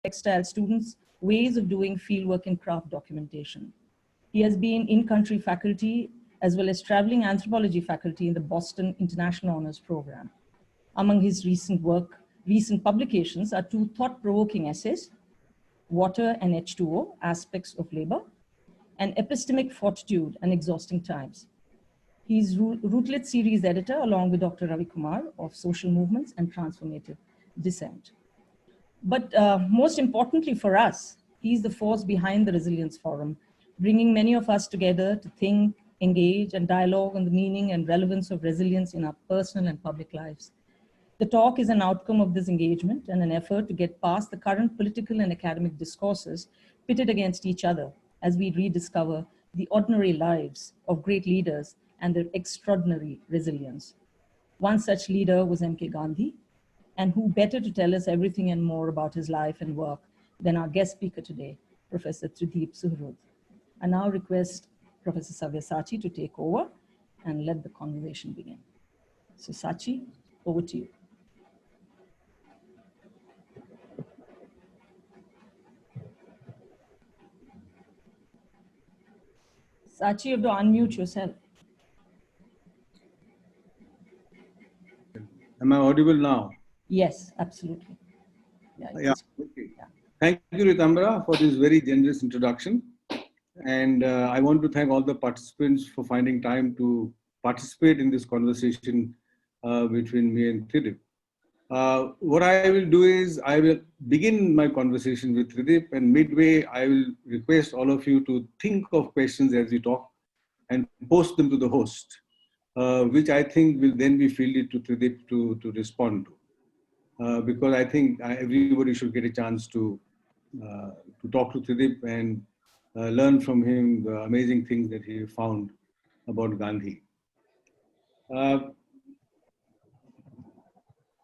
textile students ways of doing fieldwork and craft documentation. He has been in-country faculty as well as traveling anthropology faculty in the Boston International Honors Program. Among his recent publications are two thought-provoking essays, Water and H2O, Aspects of Labor, and Epistemic Fortitude and Exhausting Times. He's Rootlet series editor along with Dr. Ravi Kumar of Social Movements and Transformative Dissent. But most importantly for us, he's the force behind the Resilience Forum, bringing many of us together to think, engage, and dialogue on the meaning and relevance of resilience in our personal and public lives. The talk is an outcome of this engagement and an effort to get past the current political and academic discourses pitted against each other as we rediscover the ordinary lives of great leaders and their extraordinary resilience. One such leader was M.K. Gandhi, and who better to tell us everything and more about his life and work than our guest speaker today, Professor Tridib Suhrud. I now request Professor Sabyasachi to take over and let the conversation begin. So Sachi, over to you. Sachi, you have to unmute yourself. Am I audible now? Yes, absolutely. Yeah. Okay. Thank you, Ritambara, for this very generous introduction. And I want to thank all the participants for finding time to participate in this conversation between me and Tridib. What I will do is I will begin my conversation with Tridib, and midway I will request all of you to think of questions as we talk and post them to the host, which I think will then be fielded to Tridib to respond to. Because I think everybody should get a chance to talk to Tridib and learn from him the amazing things that he found about Gandhi.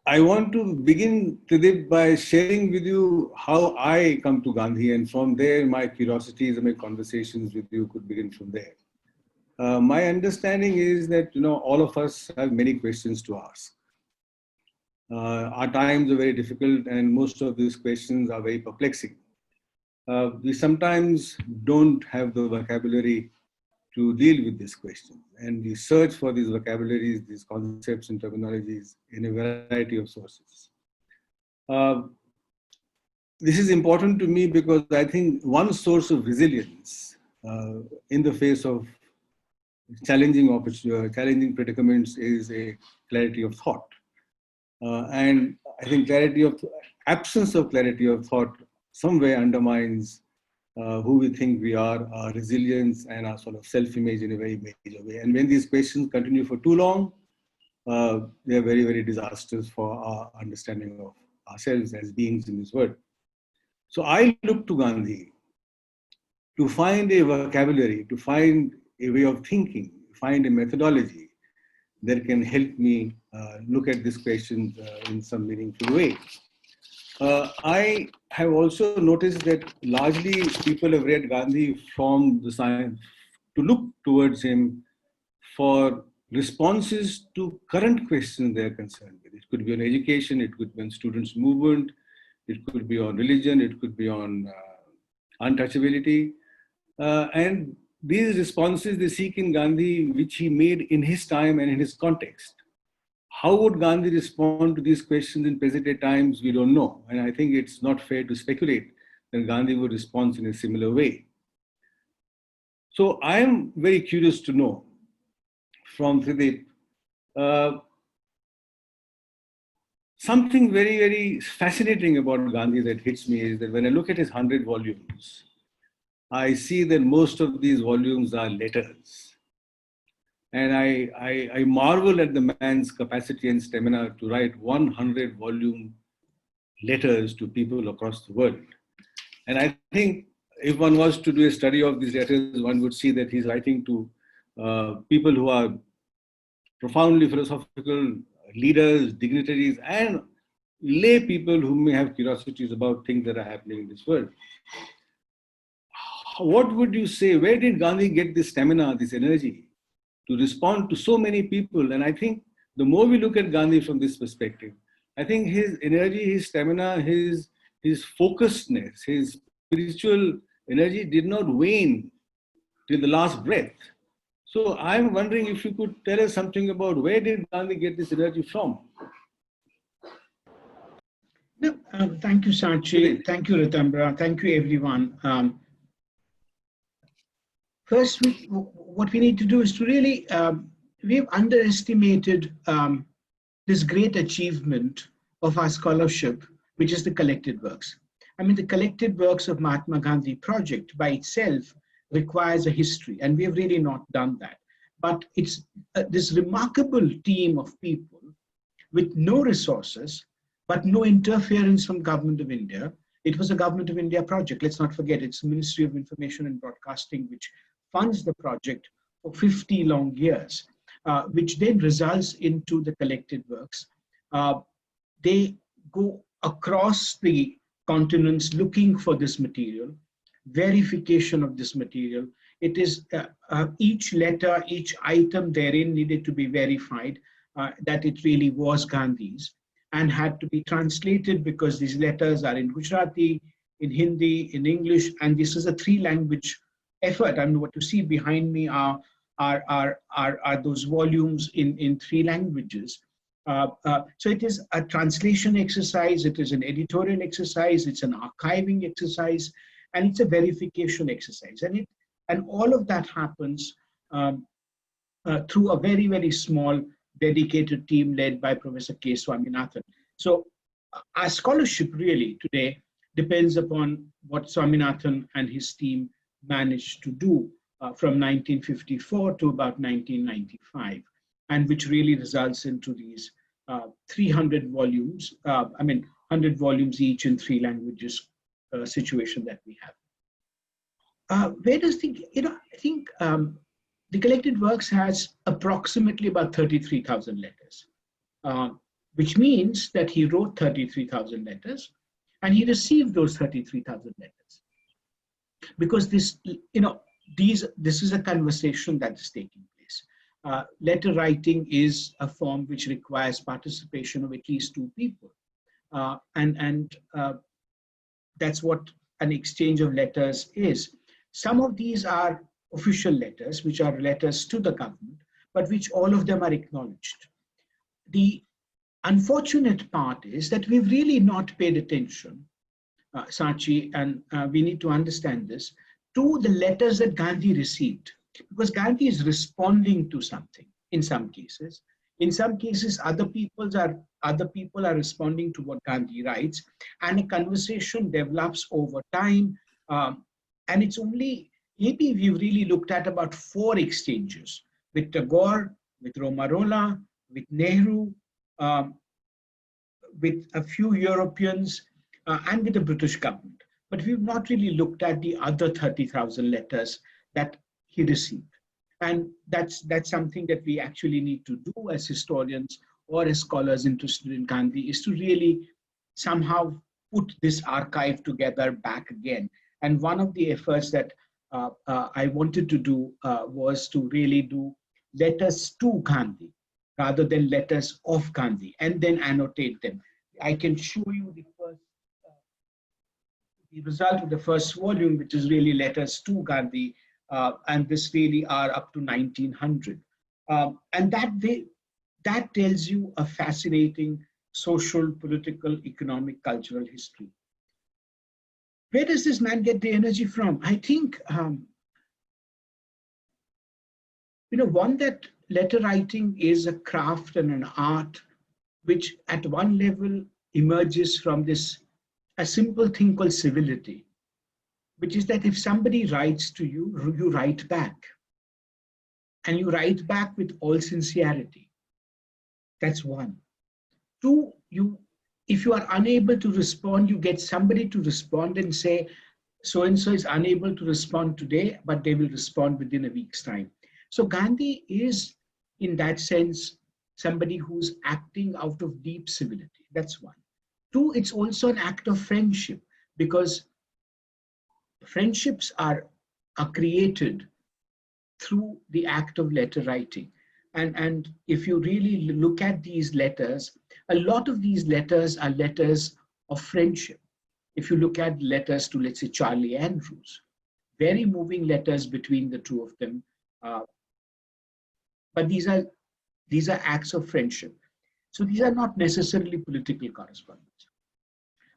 I want to begin, Tridib, by sharing with you how I come to Gandhi, and from there my curiosities and my conversations with you could begin from there. My understanding is that all of us have many questions to ask. Our times are very difficult, and most of these questions are very perplexing. We sometimes don't have the vocabulary to deal with this question, and we search for these vocabularies, these concepts and terminologies in a variety of sources. This is important to me because I think one source of resilience in the face of challenging predicaments is a clarity of thought. And I think absence of clarity of thought somewhere undermines who we think we are, our resilience and our sort of self-image in a very major way. And when these questions continue for too long, they are very, very disastrous for our understanding of ourselves as beings in this world. So I look to Gandhi to find a vocabulary, to find a way of thinking, find a methodology that can help me look at this question in some meaningful way. I have also noticed that largely people have read Gandhi from the science to look towards him for responses to current questions they are concerned with. It could be on education, it could be on students' movement, it could be on religion, it could be on untouchability. And these responses they seek in Gandhi, which he made in his time and in his context. How would Gandhi respond to these questions in present-day times? We don't know. And I think it's not fair to speculate that Gandhi would respond in a similar way. So I am very curious to know from Tridib, something very, very fascinating about Gandhi that hits me is that when I look at his 100 volumes, I see that most of these volumes are letters. And I marvel at the man's capacity and stamina to write 100-volume letters to people across the world. And I think if one was to do a study of these letters, one would see that he's writing to people who are profoundly philosophical, leaders, dignitaries, and lay people who may have curiosities about things that are happening in this world. What would you say? Where did Gandhi get this stamina, this energy to respond to so many people? And I think the more we look at Gandhi from this perspective, I think his energy, his stamina, his his focusedness, his spiritual energy did not wane till the last breath. So I'm wondering if you could tell us something about where did Gandhi get this energy from? No, thank you, Sachi. Thank you, Ritambra. Thank you, everyone. First, what we need to do is to really, we've underestimated this great achievement of our scholarship, which is the collected works. I mean, the collected works of Mahatma Gandhi project by itself requires a history, and we have really not done that. But it's this remarkable team of people with no resources, but no interference from Government of India. It was a Government of India project. Let's not forget, it's the Ministry of Information and Broadcasting, which funds the project for 50 long years, which then results into the collected works. They go across the continents looking for this material, verification of this material. It is each letter, each item therein needed to be verified that it really was Gandhi's, and had to be translated because these letters are in Gujarati, in Hindi, in English, and this is a 3-language effort. I mean, what you see behind me are those volumes in 3 languages. So it is a translation exercise, it is an editorial exercise, it's an archiving exercise, and it's a verification exercise. And all of that happens through a very, very small dedicated team led by Professor K. Swaminathan. So our scholarship really today depends upon what Swaminathan and his team managed to do from 1954 to about 1995, and which really results into these 300 volumes, 100 volumes each in 3 languages situation that we have. Where does I think the collected works has approximately about 33,000 letters, which means that he wrote 33,000 letters and he received those 33,000 letters. Because this is a conversation that is taking place. Letter writing is a form which requires participation of at least 2 people. And that's what an exchange of letters is. Some of these are official letters, which are letters to the government, but which all of them are acknowledged. The unfortunate part is that we've really not paid attention, Sachi, and we need to understand this, to the letters that Gandhi received, because Gandhi is responding to something in some cases. In some cases, other people are responding to what Gandhi writes, and a conversation develops over time. And it's only, maybe we've really looked at about 4 exchanges with Tagore, with Romarola, with Nehru, with a few Europeans, and with the British government. But we've not really looked at the other 30,000 letters that he received. And that's something that we actually need to do as historians or as scholars interested in Gandhi, is to really somehow put this archive together back again. And one of the efforts that I wanted to do was to really do letters to Gandhi rather than letters of Gandhi, and then annotate them. I can show you the result of the first volume, which is really letters to Gandhi, and this really are up to 1900. And that tells you a fascinating social, political, economic, cultural history. Where does this man get the energy from? I think, one, that letter writing is a craft and an art which at one level emerges from a simple thing called civility, which is that if somebody writes to you, you write back. And you write back with all sincerity. That's 1. 2, if you are unable to respond, you get somebody to respond and say, so-and-so is unable to respond today, but they will respond within a week's time. So Gandhi is, in that sense, somebody who's acting out of deep civility. That's 1. 2, it's also an act of friendship, because friendships are created through the act of letter writing. And if you really look at these letters, a lot of these letters are letters of friendship. If you look at letters to, let's say, Charlie Andrews, very moving letters between the two of them. But these are acts of friendship. So these are not necessarily political correspondence.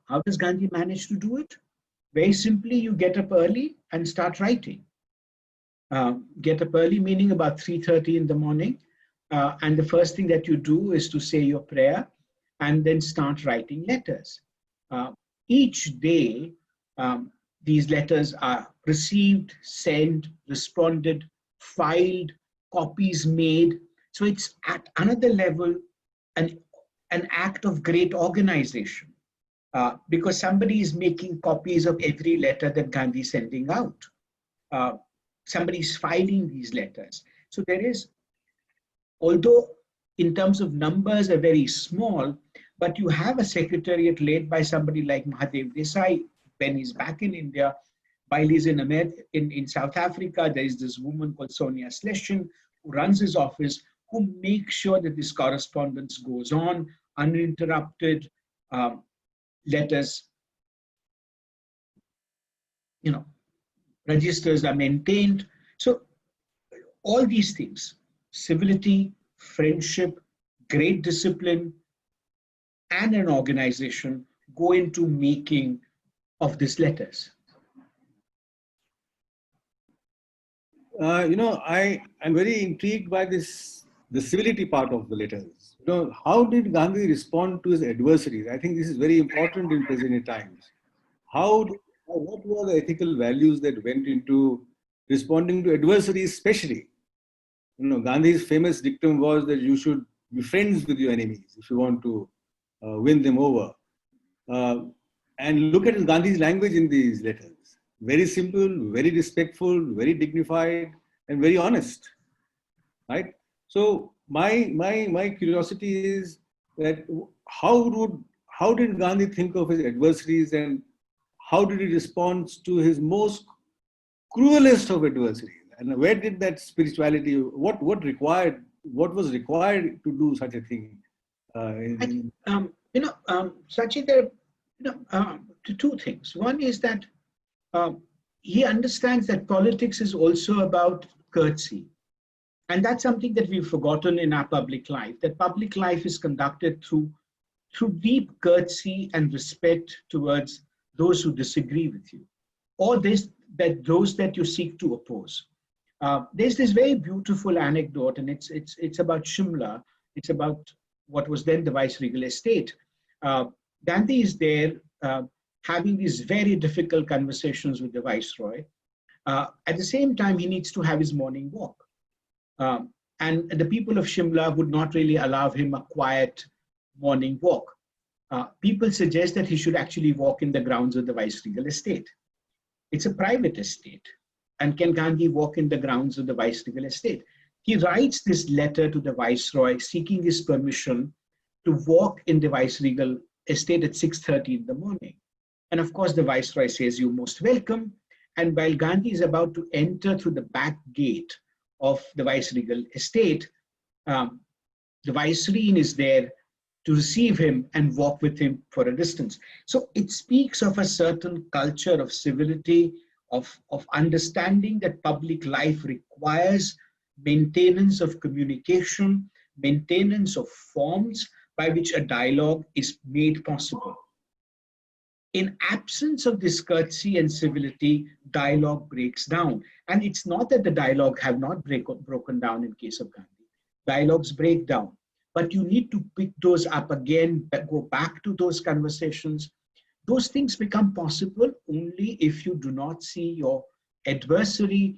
How does Gandhi manage to do it? Very simply, you get up early and start writing. Get up early, meaning about 3:30 in the morning. And the first thing that you do is to say your prayer and then start writing letters. Each day, these letters are received, sent, responded, filed, copies made. So it's at another level, an act of great organization, because somebody is making copies of every letter that Gandhi is sending out. Somebody is filing these letters. So there is, although in terms of numbers are very small, but you have a secretariat led by somebody like Mahadev Desai when he's back in India. While he's in South Africa, there is this woman called Sonia Schlesinger who runs his office, who makes sure that this correspondence goes on uninterrupted. Letters, registers are maintained. So all these things, civility, friendship, great discipline, and an organization go into making of these letters. I'm very intrigued by the civility part of the letters. How did Gandhi respond to his adversaries? I think this is very important in present times. What were the ethical values that went into responding to adversaries, especially? Gandhi's famous dictum was that you should be friends with your enemies if you want to win them over. And look at Gandhi's language in these letters. Very simple, very respectful, very dignified, and very honest, right? So my curiosity is that how did Gandhi think of his adversaries, and how did he respond to his most cruelest of adversaries? And where did that spirituality, what was required to do such a thing? Sachin, there are two things. One is that he understands that politics is also about courtesy. And that's something that we've forgotten in our public life, that public life is conducted through deep courtesy and respect towards those who disagree with you, or those that you seek to oppose. There's this very beautiful anecdote, and it's about Shimla. It's about what was then the Viceregal estate. Gandhi is there having these very difficult conversations with the Viceroy. At the same time, he needs to have his morning walk. And the people of Shimla would not really allow him a quiet morning walk. People suggest that he should actually walk in the grounds of the Viceregal estate. It's a private estate. And can Gandhi walk in the grounds of the Viceregal estate? He writes this letter to the Viceroy seeking his permission to walk in the Viceregal estate at 6:30 in the morning. And of course, the Viceroy says, "You're most welcome." And while Gandhi is about to enter through the back gate of the Viceregal estate, the Viceroy is there to receive him and walk with him for a distance. So it speaks of a certain culture of civility, of understanding that public life requires maintenance of communication, maintenance of forms by which a dialogue is made possible. In absence of this courtesy and civility, dialogue breaks down. And it's not that the dialogue have not broken down in case of Gandhi. Dialogues break down. But you need to pick those up again, go back to those conversations. Those things become possible only if you do not see your adversary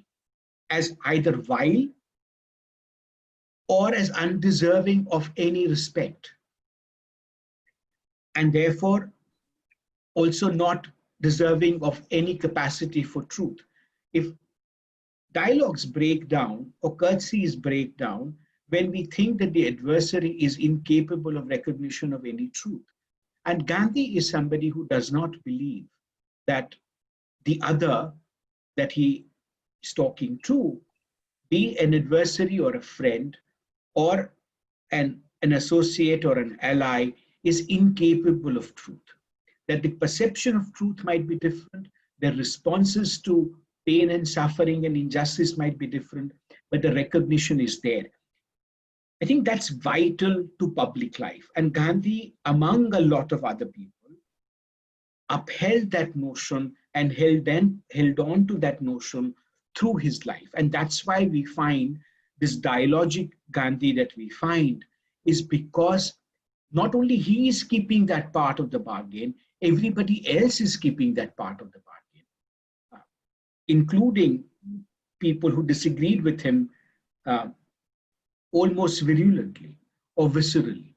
as either vile or as undeserving of any respect. And therefore, also not deserving of any capacity for truth. If dialogues break down or courtesies break down when we think that the adversary is incapable of recognition of any truth. And Gandhi is somebody who does not believe that the other that he is talking to, be an adversary or a friend or an associate or an ally, is incapable of truth. that the perception of truth might be different, their responses to pain and suffering and injustice might be different, but the recognition is there. I think that's vital to public life. And Gandhi, among a lot of other people, upheld that notion and held on to that notion through his life. And that's why we find this dialogic Gandhi that we find is because not only he is keeping that part of the bargain, everybody else is keeping that part of the bargain, including people who disagreed with him almost virulently or viscerally.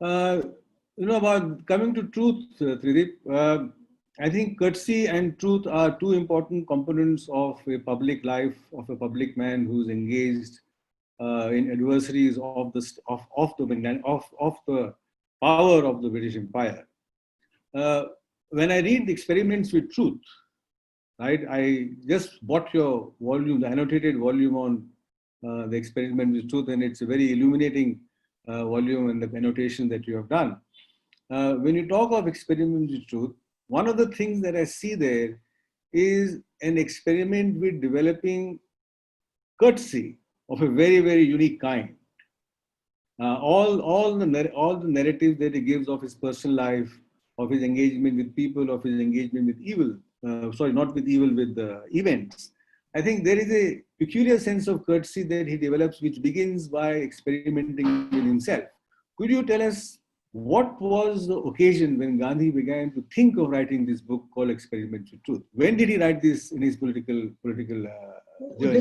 About coming to truth, Tridip, I think courtesy and truth are two important components of a public life, of a public man who's engaged in adversaries of the power of the British Empire. When I read the Experiments with Truth, right, I just bought your volume, the annotated volume on the Experiment with Truth, and it's a very illuminating volume and the annotation that you have done. When you talk of Experiment with Truth, one of the things that I see there is an experiment with developing courtesy of a very, very unique kind. All the narratives that he gives of his personal life, of his engagement with people, of his engagement with evil, not with evil, with events. I think there is a peculiar sense of courtesy that he develops, which begins by experimenting with himself. Could you tell us what was the occasion when Gandhi began to think of writing this book called Experiments with Truth? When did he write this in his political journey?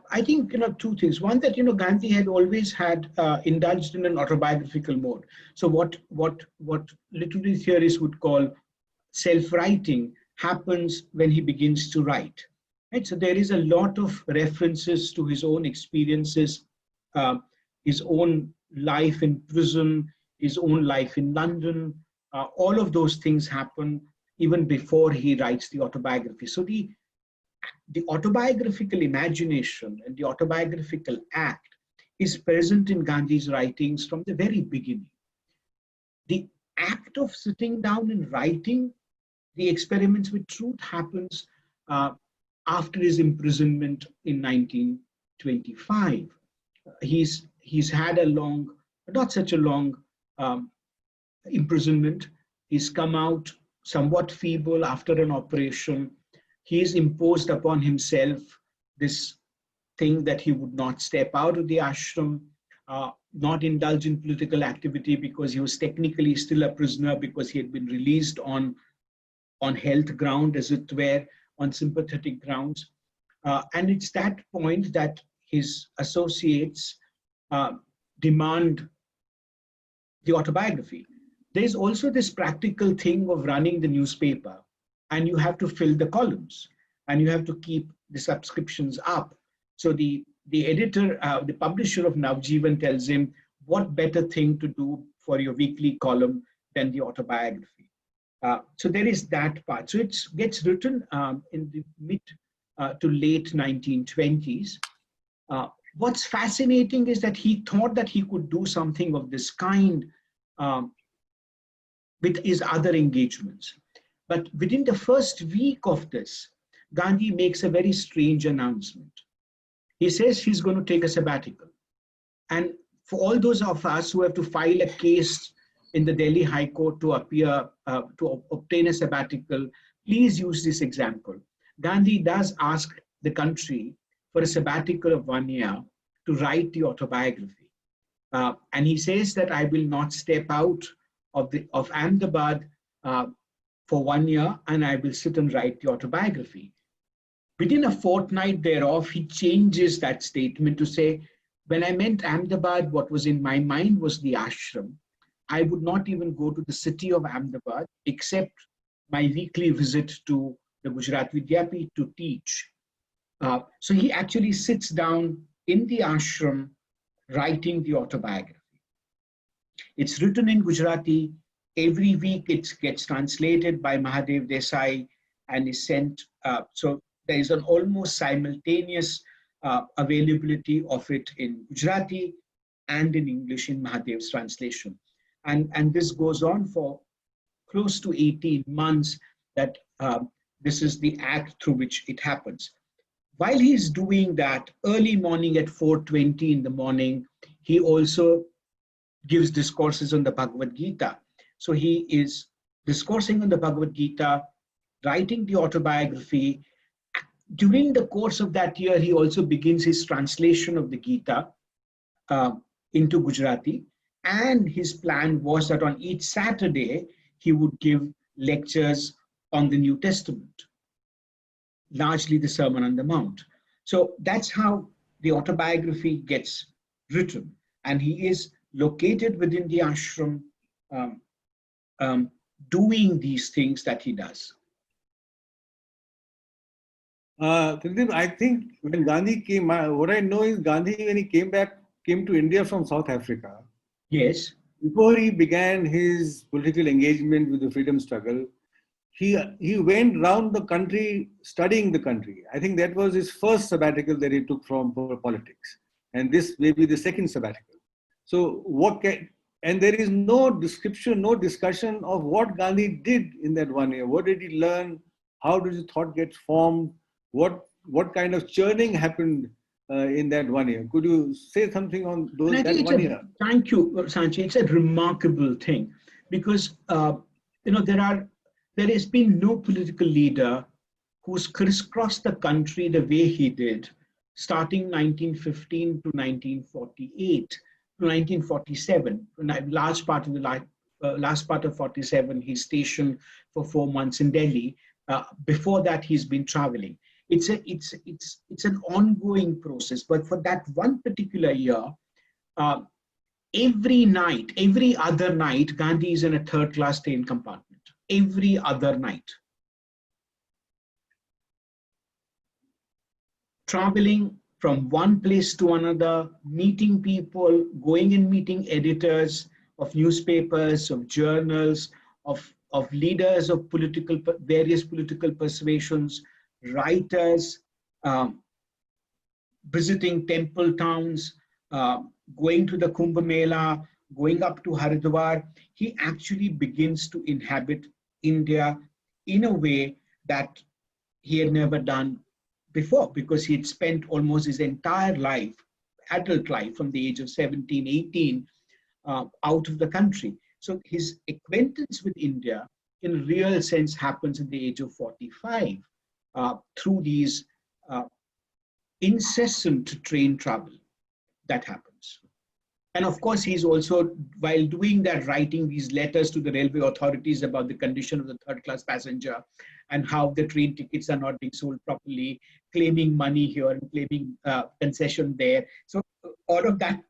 I think, two things. One, that, Gandhi had always had indulged in an autobiographical mode. So what literary theorists would call self-writing happens when he begins to write. Right? So there is a lot of references to his own experiences, his own life in prison, his own life in London. All of those things happen even before he writes the autobiography. So the autobiographical imagination and the autobiographical act is present in Gandhi's writings from the very beginning. The act of sitting down and writing the Experiments with Truth happens after his imprisonment in 1925. He's had a long, not such a long imprisonment. He's come out somewhat feeble after an operation. He's imposed upon himself this thing that he would not step out of the ashram, not indulge in political activity because he was technically still a prisoner, because he had been released on health ground, as it were, on sympathetic grounds. And it's that point that his associates demand the autobiography. There's also this practical thing of running the newspaper, and you have to fill the columns, and you have to keep the subscriptions up. So the editor, the publisher of Navjeevan tells him, what better thing to do for your weekly column than the autobiography? So there is that part. So it gets written in the mid to late 1920s. What's fascinating is that he thought that he could do something of this kind with his other engagements. But within the first week of this, Gandhi makes a very strange announcement. He says he's going to take a sabbatical. And for all those of us who have to file a case in the Delhi High Court to obtain a sabbatical, please use this example. Gandhi does ask the country for a sabbatical of 1 year to write the autobiography. And he says that I will not step out of Ahmedabad for 1 year, and I will sit and write the autobiography. Within a fortnight thereof, he changes that statement to say, when I meant Ahmedabad, what was in my mind was the ashram. I would not even go to the city of Ahmedabad except my weekly visit to the Gujarat Vidyapith to teach. So he actually sits down in the ashram writing the autobiography. It's written in Gujarati. Every week it gets translated by Mahadev Desai and is sent. So there is an almost simultaneous availability of it in Gujarati, and in English in Mahadev's translation. And this goes on for close to 18 months that this is the act through which it happens. While he's doing that, early morning at 4:20 in the morning, he also gives discourses on the Bhagavad Gita. So he is discoursing on the Bhagavad Gita, writing the autobiography. During the course of that year, he also begins his translation of the Gita into Gujarati. And his plan was that on each Saturday, he would give lectures on the New Testament, largely the Sermon on the Mount. So that's how the autobiography gets written. And he is located within the ashram, doing these things that he does. Tridib, I think when Gandhi came, what I know is Gandhi, when he came to India from South Africa. Yes. Before he began his political engagement with the freedom struggle, he went round the country studying the country. I think that was his first sabbatical that he took from politics. And this may be the second sabbatical. So and there is no description, no discussion of what Gandhi did in that 1 year. What did he learn? How did his thought get formed? What kind of churning happened in that 1 year? Could you say something on that 1 year? Thank you, Sanchi. It's a remarkable thing because there has been no political leader who's crisscrossed the country the way he did, starting 1915 to 1948 to 1947. Last part of 47, he's stationed for 4 months in Delhi. Before that, he's been traveling. It's an ongoing process. But for that one particular year, every other night, Gandhi is in a third-class train compartment. Every other night. Traveling from one place to another, meeting people, going and meeting editors of newspapers, of journals, of leaders of various political persuasions, writers, visiting temple towns, going to the Kumbh Mela, going up to Haridwar. He actually begins to inhabit India in a way that he had never done before, because he had spent almost his entire life, adult life, from the age of 17, 18, out of the country. So his acquaintance with India, in a real sense, happens at the age of 45 through these incessant train travel that happens. And of course, he's also, while doing that, writing these letters to the railway authorities about the condition of the third-class passenger and how the train tickets are not being sold properly, claiming money here and claiming concession there. So all of that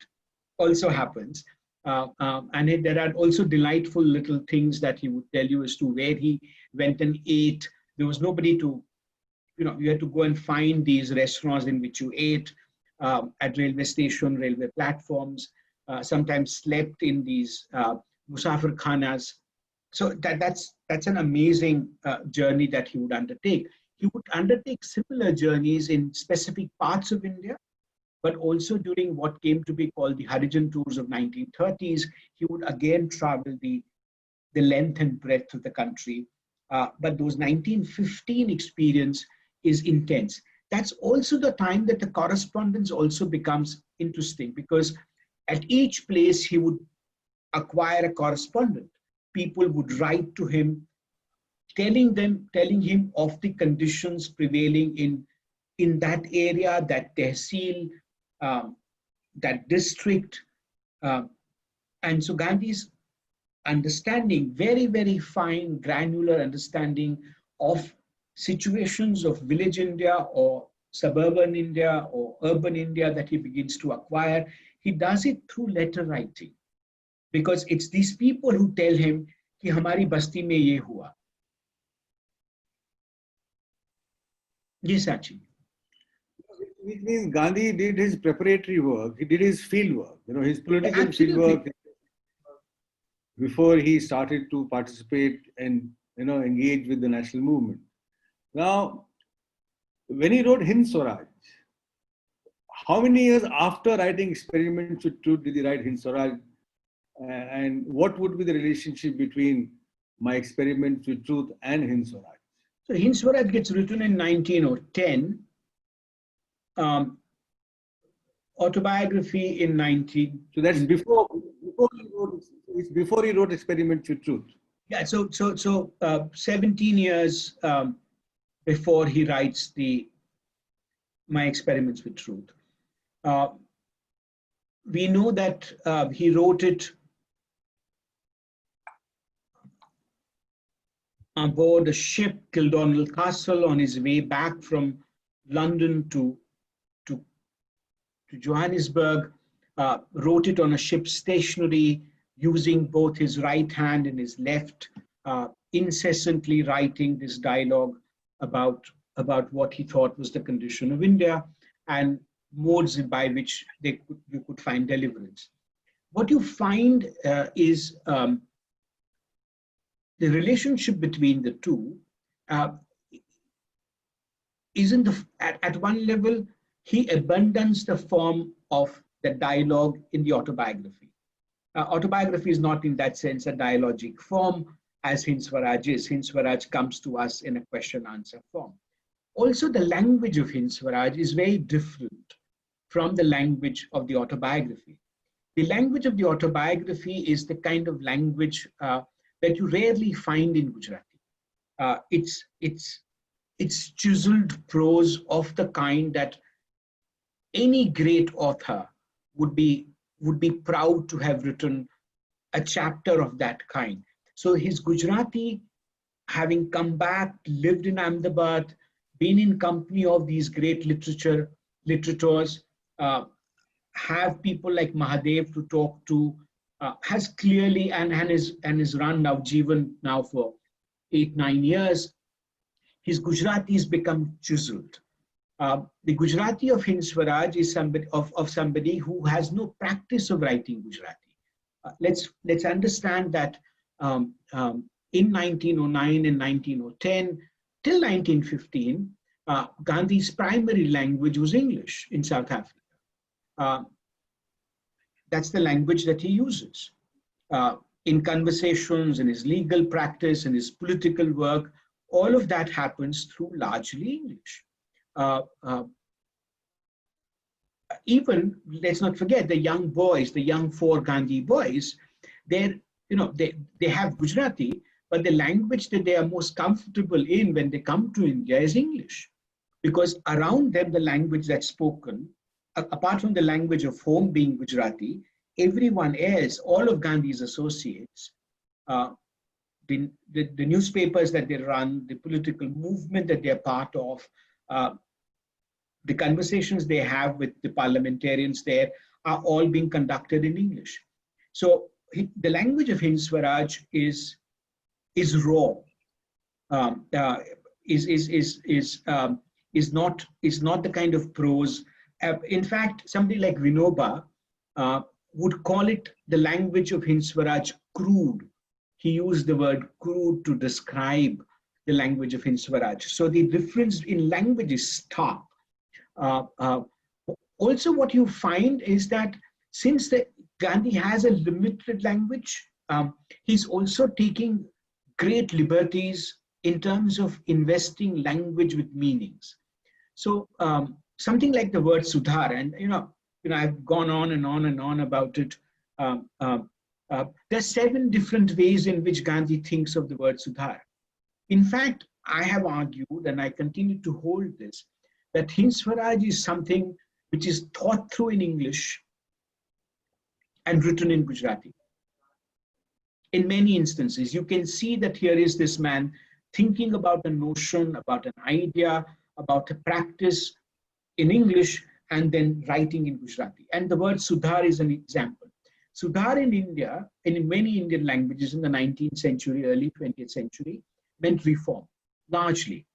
also happens. And there are also delightful little things that he would tell you as to where he went and ate. There was nobody to, you had to go and find these restaurants in which you ate at railway station, railway platforms. Sometimes slept in these musafir khanas. So that's an amazing journey that he would undertake. He would undertake similar journeys in specific parts of India, but also during what came to be called the Harijan tours of 1930s, he would again travel the length and breadth of the country. But those 1915 experience is intense. That's also the time that the correspondence also becomes interesting, because at each place he would acquire a correspondent. People would write to him, telling him of the conditions prevailing in that area, that tehsil, that district. And so Gandhi's understanding, very, very fine, granular understanding of situations of village India or suburban India or urban India that he begins to acquire, he does it through letter writing. Because it's these people who tell him कि हमारी बस्ती में ये हुआ. Yes, Sachi. Which means Gandhi did his preparatory work, he did his field work, his political field work before he started to participate and engage with the national movement. Now, when he wrote Hind Swaraj, how many years after writing Experiments with Truth did he write Hind Swaraj? And what would be the relationship between My Experiments with Truth and Hind Swaraj? So Hind Swaraj gets written in 1910, autobiography in 19. So that's before he wrote Experiments with Truth. Yeah, so 17 years before he writes My Experiments with Truth. We know that he wrote it aboard a ship, Kildonal Castle, on his way back from London to Johannesburg, wrote it on a ship's stationery, using both his right hand and his left, incessantly writing this dialogue about what he thought was the condition of India and modes by which you could find deliverance. What you find is the relationship between the two is at one level, he abandons the form of the dialogue in the autobiography. Autobiography is not in that sense a dialogic form as Hind Swaraj is. Hind Swaraj comes to us in a question-answer form. Also, the language of Hind Swaraj is very different from the language of the autobiography. The language of the autobiography is the kind of language that you rarely find in Gujarati. It's chiseled prose of the kind that any great author would be proud to have written a chapter of that kind. So his Gujarati, having come back, lived in Ahmedabad, been in company of these great literators, have people like Mahadev to talk to, has clearly and is run now Jeevan now for 8-9 years. His Gujarati has become chiseled. The Gujarati of Hind Swaraj is somebody who has no practice of writing Gujarati. Let's understand that in 1909 and 1910 till 1915, Gandhi's primary language was English in South Africa. That's the language that he uses in conversations, in his legal practice, in his political work. All of that happens through largely English. Even, let's not forget, the young boys, the young 4 Gandhi boys, they have Gujarati, but the language that they are most comfortable in when they come to India is English. Because around them, the language that's spoken, apart from the language of home being Gujarati, everyone else, all of Gandhi's associates, the newspapers that they run, the political movement that they're part of, the conversations they have with the parliamentarians there are all being conducted in English. So the language of Hind Swaraj is raw, is not the kind of prose. In fact, somebody like Vinoba would call it, the language of Hind Swaraj, crude. He used the word crude to describe the language of Hind Swaraj. So the difference in language is stark. Also, what you find is that since Gandhi has a limited language, he's also taking great liberties in terms of investing language with meanings. So something like the word Sudhar, and I've gone on and on and on about it. There's 7 different ways in which Gandhi thinks of the word Sudhar. In fact, I have argued, and I continue to hold this, that Hind Swaraj is something which is thought through in English and written in Gujarati. In many instances, you can see that here is this man thinking about a notion, about an idea, about a practice in English, and then writing in Gujarati. And the word Sudhar is an example. Sudhar in India, and in many Indian languages in the 19th century, early 20th century, meant reform, largely.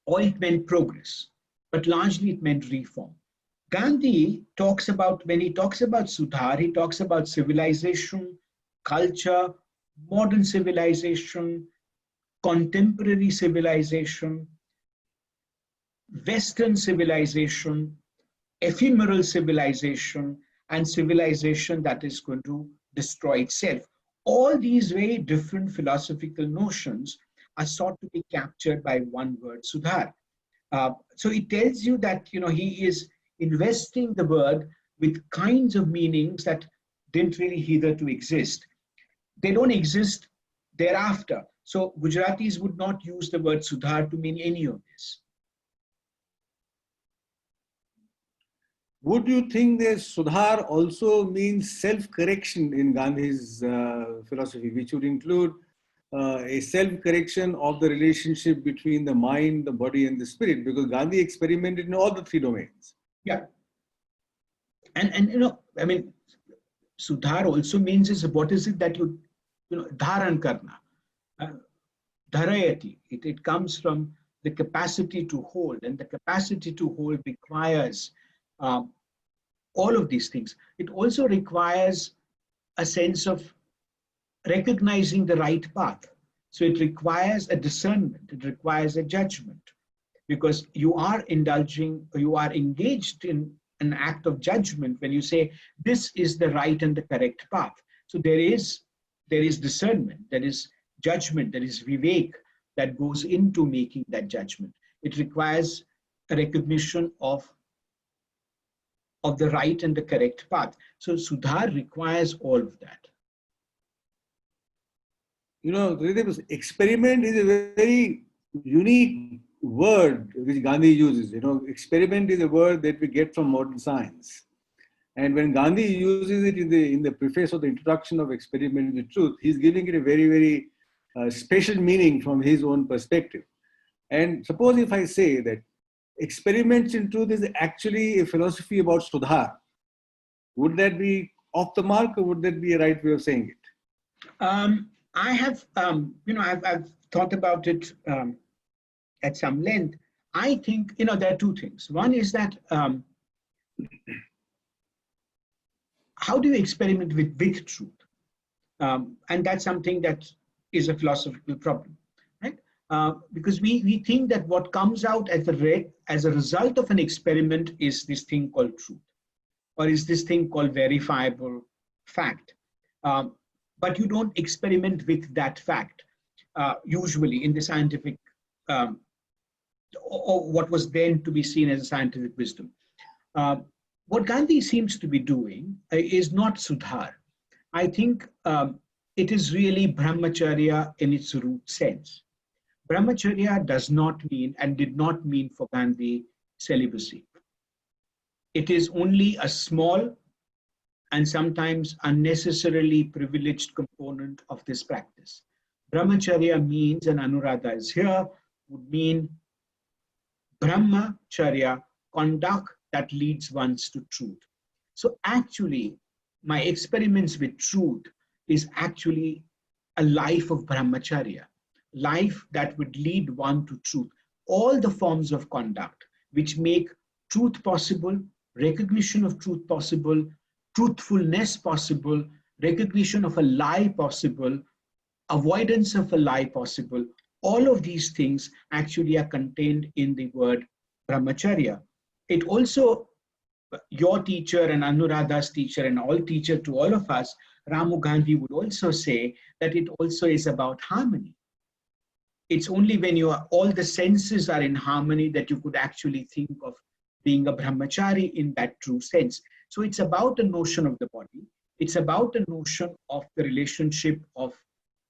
Or it meant progress, but largely it meant reform. Gandhi talks about, when he talks about Sudhar, he talks about civilization, culture, modern civilization, contemporary civilization, Western civilization, ephemeral civilization and civilization that is going to destroy itself. All these very different philosophical notions are sought to be captured by one word, Sudhar. So it tells you that he is investing the word with kinds of meanings that didn't really hitherto exist. They don't exist thereafter. So Gujaratis would not use the word Sudhar to mean any of this. Would you think that Sudhar also means self-correction in Gandhi's philosophy, which would include a self-correction of the relationship between the mind, the body, and the spirit? Because Gandhi experimented in all the three domains. Yeah. And I mean, Sudhar also means is what is it that you dharan karna, dharayati. It comes from the capacity to hold, and the capacity to hold requires all of these things. It also requires a sense of recognizing the right path. So it requires a discernment, it requires a judgment, because you are indulging, you are engaged in an act of judgment when you say this is the right and the correct path. So there is discernment, there is judgment, there is vivek that goes into making that judgment. It requires a recognition of the right and the correct path. So Sudhar requires all of that. Experiment is a very unique word which Gandhi uses. Experiment is a word that we get from modern science. And when Gandhi uses it in the preface or the introduction of Experiment with Truth, he's giving it a very, very special meaning from his own perspective. And suppose if I say that Experiments in Truth is actually a philosophy about Sudhar, would that be off the mark, or would that be a right way of saying it? I have, I've thought about it at some length. I think, there are two things. One is that how do you experiment with truth? And that's something that is a philosophical problem, right? Because we think that what comes out as a result of an experiment is this thing called truth, or is this thing called verifiable fact. But you don't experiment with that fact, usually in the scientific, or what was then to be seen as a scientific wisdom. What Gandhi seems to be doing is not Sudhar. I think it is really Brahmacharya in its root sense. Brahmacharya does not mean, and did not mean for Gandhi, celibacy. It is only a small and sometimes unnecessarily privileged component of this practice. Brahmacharya means, and Anuradha is here, would mean Brahmacharya, conduct that leads one to truth. So actually, my experiments with truth is actually a life of Brahmacharya, life that would lead one to truth. All the forms of conduct which make truth possible, recognition of truth possible, truthfulness possible, recognition of a lie possible, avoidance of a lie possible, all of these things actually are contained in the word Brahmacharya. It also, your teacher and Anuradha's teacher and all teacher to all of us, Ramu Gandhi would also say that it also is about harmony. It's only when all the senses are in harmony that you could actually think of being a brahmachari in that true sense. So it's about the notion of the body. It's about the notion of the relationship of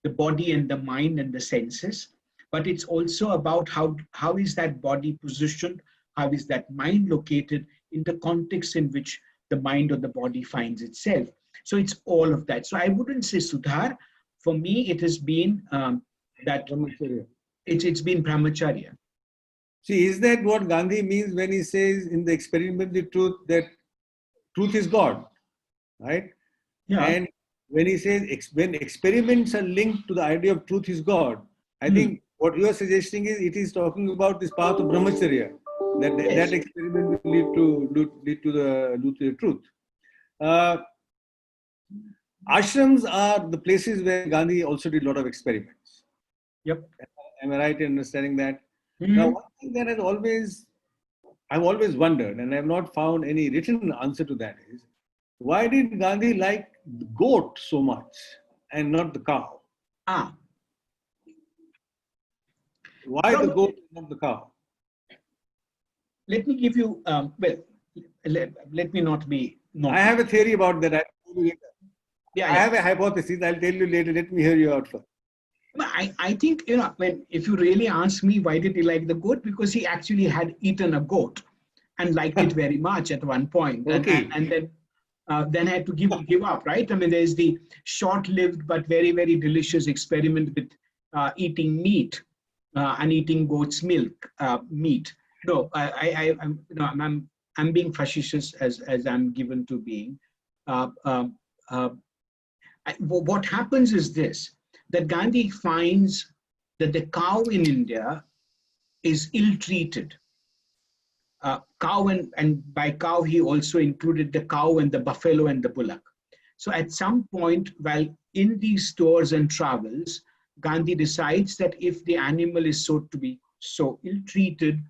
the body and the mind and the senses. But it's also about how is that body positioned, how is that mind located in the context in which the mind or the body finds itself. So it's all of that. So I wouldn't say Sudhar. For me, it has been that it's been Brahmacharya. See, is that what Gandhi means when he says in the Experiment with Truth that truth is God, right? Yeah. And when he says when experiments are linked to the idea of truth is God, I think what you are suggesting is it is talking about this path of Brahmacharya, that experiment will lead to the truth. Ashrams are the places where Gandhi also did a lot of experiments. Yep. Am I right in understanding that? Now, one thing that has always I've always wondered, and I've not found any written answer to that, is why did Gandhi like the goat so much and not the cow? Ah, Why the goat and not the cow? let me give you, well, let me not be naughty. I have a theory about that. I'll tell you later. Yeah, I have a hypothesis. I'll tell you later. Let me hear you out first. I think, if you really ask me why did he like the goat, because he actually had eaten a goat and liked it very much at one point, Okay. and then had to give up, right? I mean, there's the short-lived but very, very delicious experiment with eating meat and eating goat's milk meat. No, I'm being facetious as I'm given to being. What happens is this, that Gandhi finds that the cow in India is ill-treated. Cow and by cow, he also included the cow and the buffalo and the bullock. So at some point, while in these tours and travels, Gandhi decides that if the animal is so to be so ill-treated,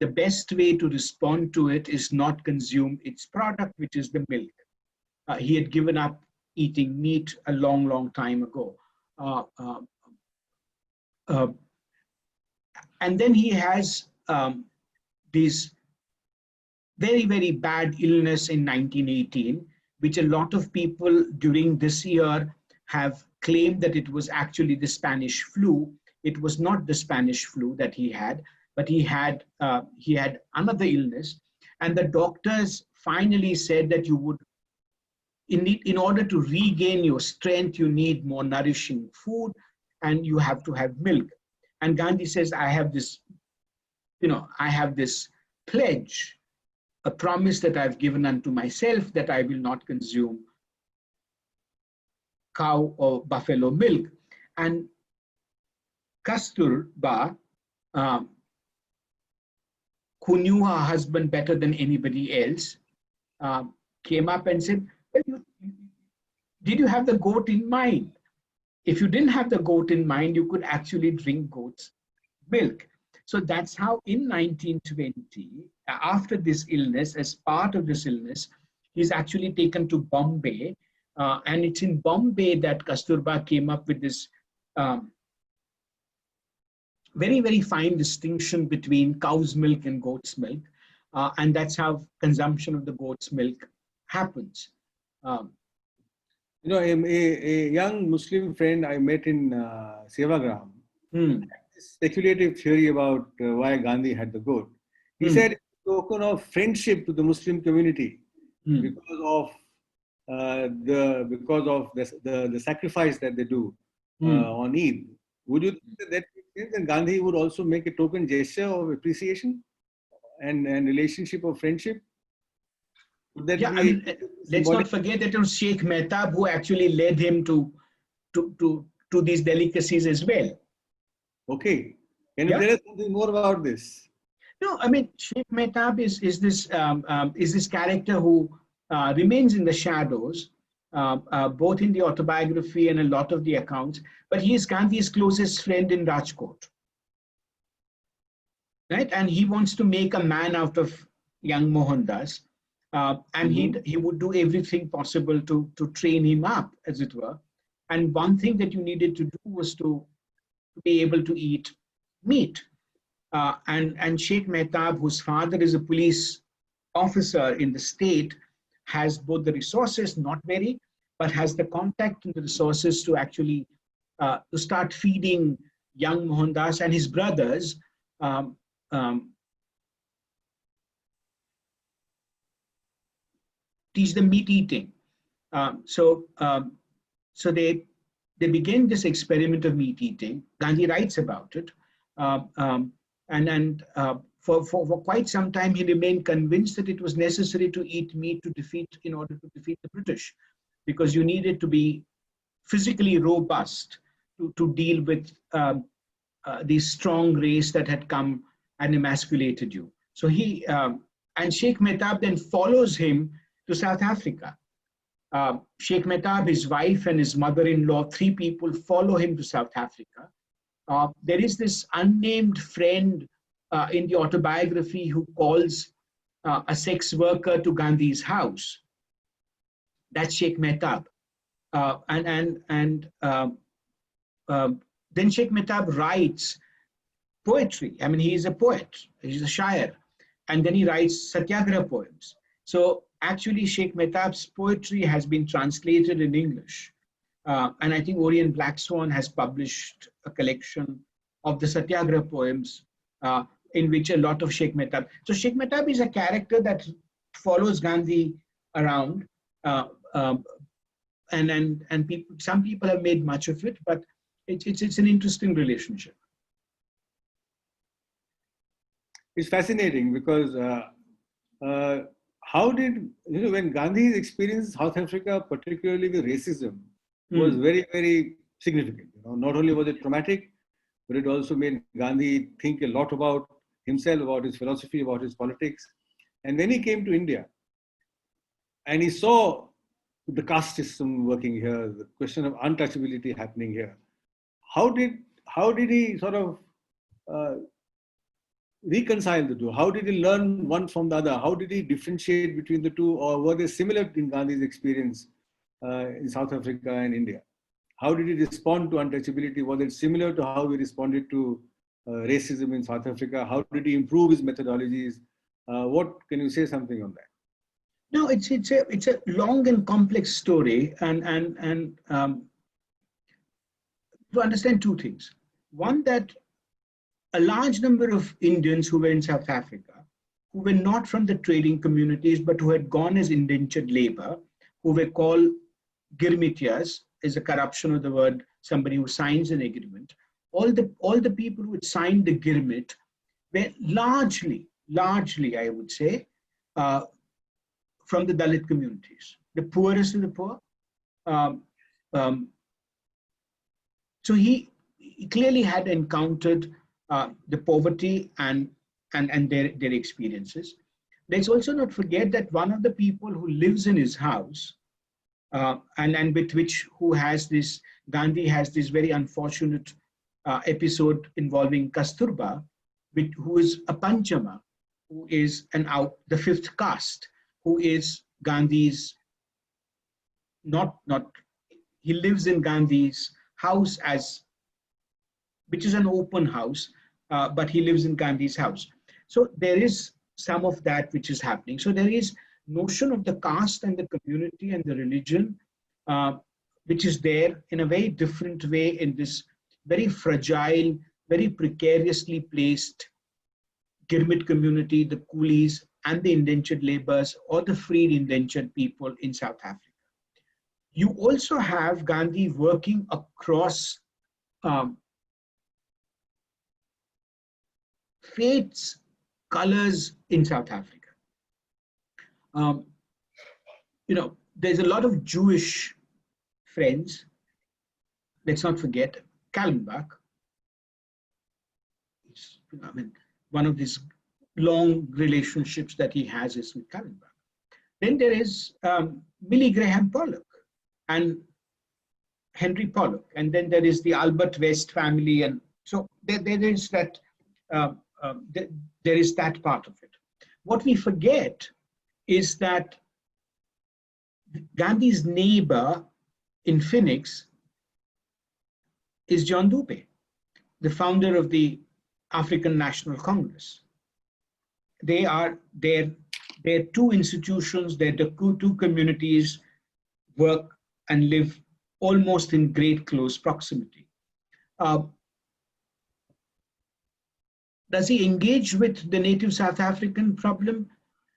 the best way to respond to it is not consume its product, which is the milk. He had given up eating meat a long, long time ago. And then he has these very, very bad illness in 1918, which a lot of people during this year have claimed that it was actually the Spanish flu. It was not the Spanish flu that he had, but he had another illness. And the doctors finally said that you would, in order to regain your strength, you need more nourishing food and you have to have milk. And Gandhi says, I have this pledge, a promise that I've given unto myself that I will not consume cow or buffalo milk. And Kasturba, who knew her husband better than anybody else, came up and said, well, did you have the goat in mind? If you didn't have the goat in mind, you could actually drink goat's milk. So that's how in 1920, after this illness, as part of this illness, he's actually taken to Bombay. And it's in Bombay that Kasturba came up with this very, very fine distinction between cow's milk and goat's milk. And that's how consumption of the goat's milk happens. A young Muslim friend I met in Sevagram, speculative theory about why Gandhi had the goat. He said it's a token of friendship to the Muslim community because of the sacrifice that they do on Eid. Would you think that makes sense? And Gandhi would also make a token gesture of appreciation and relationship of friendship? Would that be let's not forget that it was Sheikh Mehtab who actually led him to these delicacies as well. Okay. Can you tell us something more about this? No, I mean, Sheikh Mehtab is this character who remains in the shadows, both in the autobiography and a lot of the accounts, but he is Gandhi's closest friend in Rajkot. Right? And he wants to make a man out of young Mohandas. And he would do everything possible to train him up, as it were. And one thing that you needed to do was to be able to eat meat. And Sheikh Mehtab, whose father is a police officer in the state, has both the resources, not very, but has the contact and the resources to actually to start feeding young Mohandas and his brothers teach them meat eating. So they begin this experiment of meat eating. Gandhi writes about it. For quite some time, he remained convinced that it was necessary to eat meat in order to defeat the British, because you needed to be physically robust to deal with the strong race that had come and emasculated you. So and Sheikh Mehtab then follows him to South Africa. Sheikh Mehtab, his wife and his mother-in-law, 3 people follow him to South Africa. There is this unnamed friend in the autobiography who calls a sex worker to Gandhi's house. That's Sheikh Mehtab. Then Sheikh Mehtab writes poetry. I mean, he is a poet, he's a shair. And then he writes Satyagraha poems. So actually, Sheikh Mehtab's poetry has been translated in English. And I think Orient Black Swan has published a collection of the Satyagraha poems in which a lot of Sheikh Mehtab. So Sheikh Mehtab is a character that follows Gandhi around. And people, some people have made much of it, but it's an interesting relationship. It's fascinating because how did, when Gandhi's experience in South Africa, particularly with racism, was very, very significant. Not only was it traumatic, but it also made Gandhi think a lot about himself, about his philosophy, about his politics. And when he came to India and he saw the caste system working here, the question of untouchability happening here, how did he sort of reconcile the two? How did he learn one from the other? How did he differentiate between the two, or were they similar in Gandhi's experience in South Africa and India? How did he respond to untouchability? Was it similar to how he responded to racism in South Africa? How did he improve his methodologies? What can you say something on that? No, it's a long and complex story, and to understand two things. One, that a large number of Indians who were in South Africa, who were not from the trading communities, but who had gone as indentured labor, who were called girmitiyas, is a corruption of the word somebody who signs an agreement. All the people who had signed the girmit were largely, I would say, from the Dalit communities, the poorest of the poor. So he clearly had encountered the poverty and their experiences. Let's also not forget that one of the people who lives in his house and with which Gandhi has this very unfortunate episode involving Kasturba, who is a Panchama, who is the fifth caste, who is Gandhi's, he lives in Gandhi's house which is an open house, but he lives in Gandhi's house. So there is some of that which is happening. So there is notion of the caste and the community and the religion, which is there in a very different way in this very fragile, very precariously placed Girmit community, the coolies and the indentured laborers or the freed indentured people in South Africa. You also have Gandhi working across faiths, colors in South Africa. There's a lot of Jewish friends. Let's not forget Kallenbach. One of these long relationships that he has is with Kallenbach. Then there is Millie Graham Pollock and Henry Pollock. And then there is the Albert West family. And so there is that there is that part of it. What we forget is that Gandhi's neighbor in Phoenix is John Dubé, the founder of the African National Congress. Their two institutions, their two communities work and live almost in great close proximity. Does he engage with the native South African problem?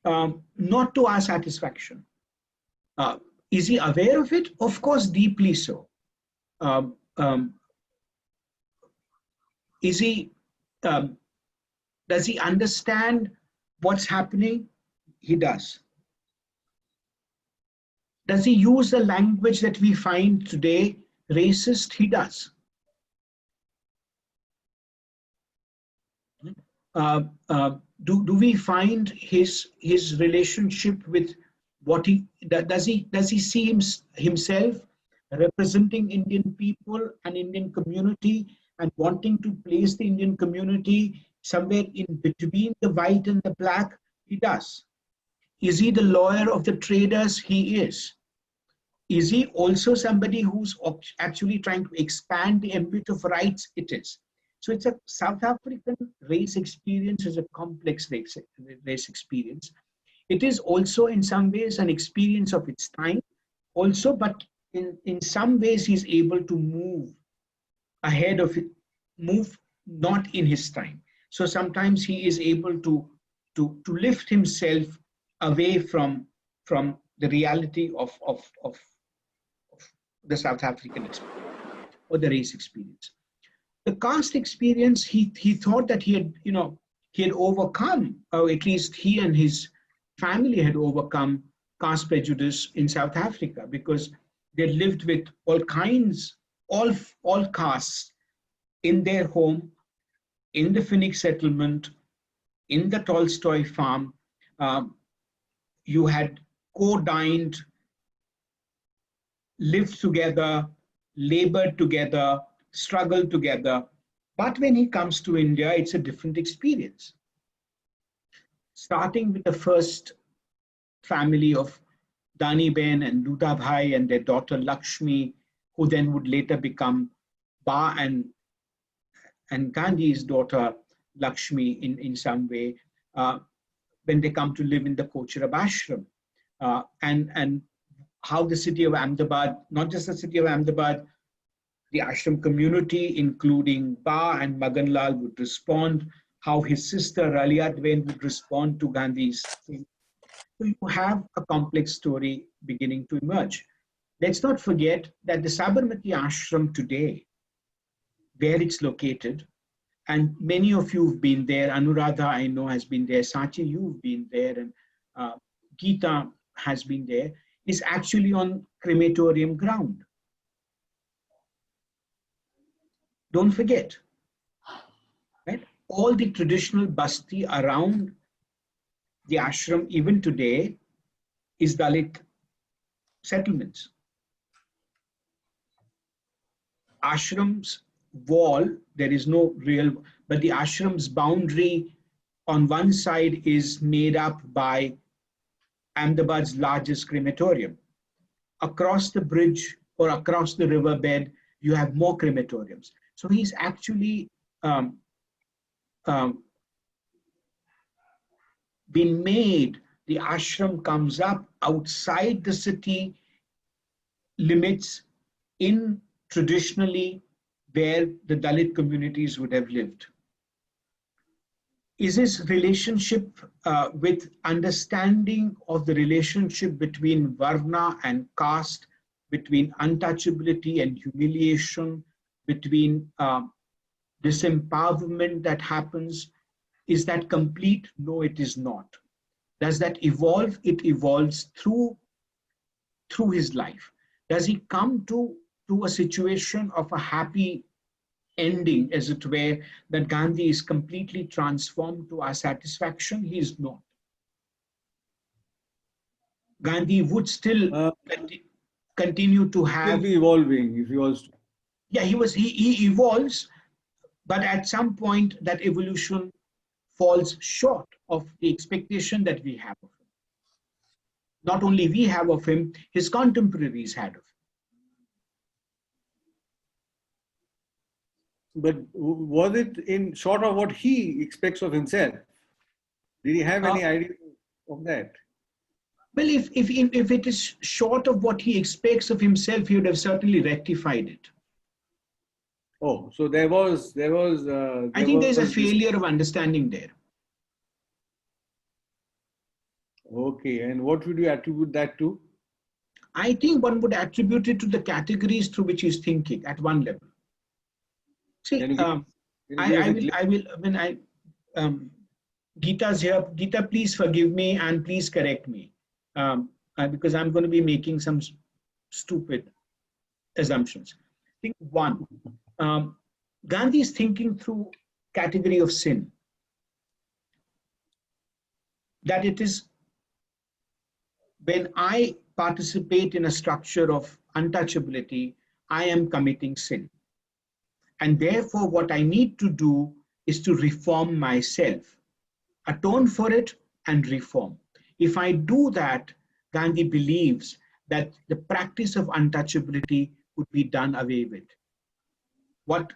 Not to our satisfaction. Is he aware of it? Of course, deeply so. Does he understand what's happening? He does. Does he use the language that we find today racist? He does. Do we find his relationship with what does he see himself representing Indian people and Indian community and wanting to place the Indian community somewhere in between the white and the black? He does. Is he the lawyer of the traders? He is. Is he also somebody who's actually trying to expand the ambit of rights? It is. So it's a South African race experience is a complex race experience. It is also in some ways an experience of its time also, but in some ways he's able to move ahead of it, move not in his time. So sometimes he is able to lift himself away from the reality of the South African experience or the race experience. The caste experience, he thought that he had overcome, or at least he and his family had overcome caste prejudice in South Africa, because they lived with all kinds, all castes in their home, in the Phoenix settlement, in the Tolstoy farm. You had co-dined, lived together, labored together, struggled together. But when he comes to India, it's a different experience. Starting with the first family of Dani Ben and Luta Bhai and their daughter Lakshmi, who then would later become Ba and Gandhi's daughter Lakshmi in some way, when they come to live in the Kocharab ashram. And how the city of Ahmedabad, not just the city of Ahmedabad, the ashram community, including Ba and Magan Lal, would respond, how his sister Ralia Dwain would respond to Gandhi's thing. So you have a complex story beginning to emerge. Let's not forget that the Sabarmati ashram today, where it's located, and many of you have been there, Anuradha I know has been there, Sachi you've been there, and Geeta has been there, is actually on crematorium ground. Don't forget, right? All the traditional basti around the ashram even today is Dalit settlements. Ashram's wall, there is no real, but the ashram's boundary on one side is made up by Ahmedabad's largest crematorium. Across the bridge or across the riverbed, you have more crematoriums. So he's actually been made, the ashram comes up outside the city limits in traditionally where the Dalit communities would have lived. Is his relationship with understanding of the relationship between Varna and caste, between untouchability and humiliation, between disempowerment that happens, is that complete? No, it is not. Does that evolve? It evolves through his life. Does he come to a situation of a happy ending, as it were, that Gandhi is completely transformed to our satisfaction? He is not. Gandhi would still continue to have. He'll be evolving if he was to. Yeah, he evolves, but at some point that evolution falls short of the expectation that we have of him. Not only we have of him, his contemporaries had of him. But was it in short of what he expects of himself? Did he have any idea of that? Well, if it is short of what he expects of himself, he would have certainly rectified it. Oh, so there was. I think there's a failure of understanding there. Okay, and what would you attribute that to? I think one would attribute it to the categories through which he's thinking at one level. See, Geeta's here. Geeta, please forgive me and please correct me, because I'm going to be making some stupid assumptions. I think one, Gandhi is thinking through category of sin. That it is when I participate in a structure of untouchability, I am committing sin. And therefore, what I need to do is to reform myself, atone for it and reform. If I do that, Gandhi believes that the practice of untouchability would be done away with. What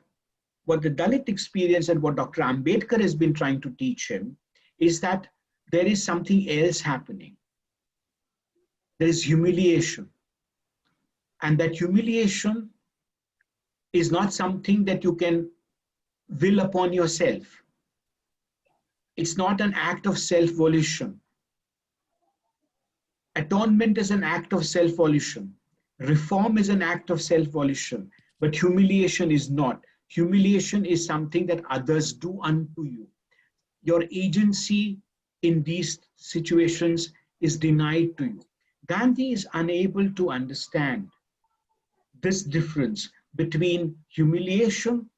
the Dalit experience and what Dr. Ambedkar has been trying to teach him is that there is something else happening. There is humiliation. And that humiliation is not something that you can will upon yourself. It's not an act of self-volition. Atonement is an act of self-volition. Reform is an act of self-volition. But humiliation is not. Humiliation is something that others do unto you. Your agency in these situations is denied to you. Gandhi is unable to understand this difference between humiliation,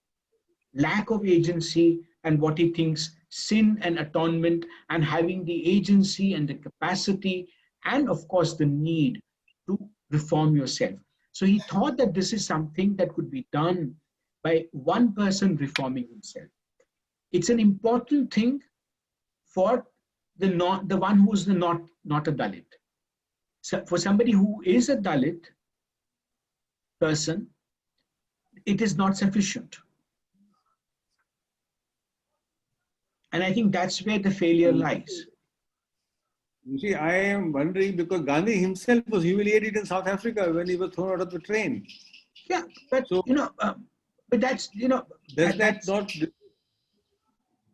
lack of agency, and what he thinks sin and atonement, and having the agency and the capacity and of course the need to reform yourself. So he thought that this is something that could be done by one person reforming himself. It's an important thing for the one who's not a Dalit. So for somebody who is a Dalit person, it is not sufficient. And I think that's where the failure lies. You see, I am wondering because Gandhi himself was humiliated in South Africa when he was thrown out of the train. Yeah, but So, but that's, does that not?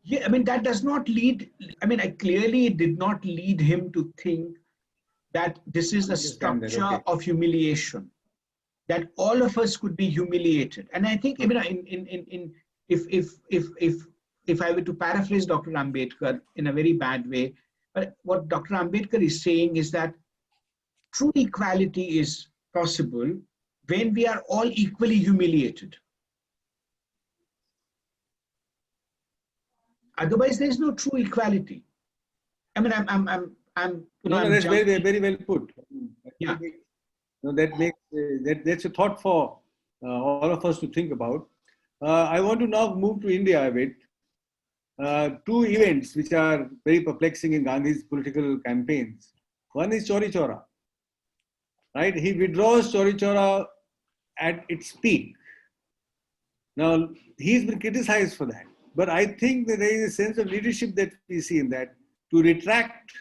Yeah, I mean, that does not lead, I mean, clearly it did not lead him to think that this is a structure of humiliation, that all of us could be humiliated. And I think, if I were to paraphrase Dr. Ambedkar in a very bad way, but what Dr. Ambedkar is saying is that true equality is possible when we are all equally humiliated. Otherwise, there is no true equality. I mean, That's very, very well put. Yeah. That's a thought for all of us to think about. I want to now move to India a bit. Two events which are very perplexing in Gandhi's political campaigns. One is Chauri Chaura, right? He withdraws Chauri Chaura at its peak. Now, he's been criticized for that. But I think that there is a sense of leadership that we see in that, to retract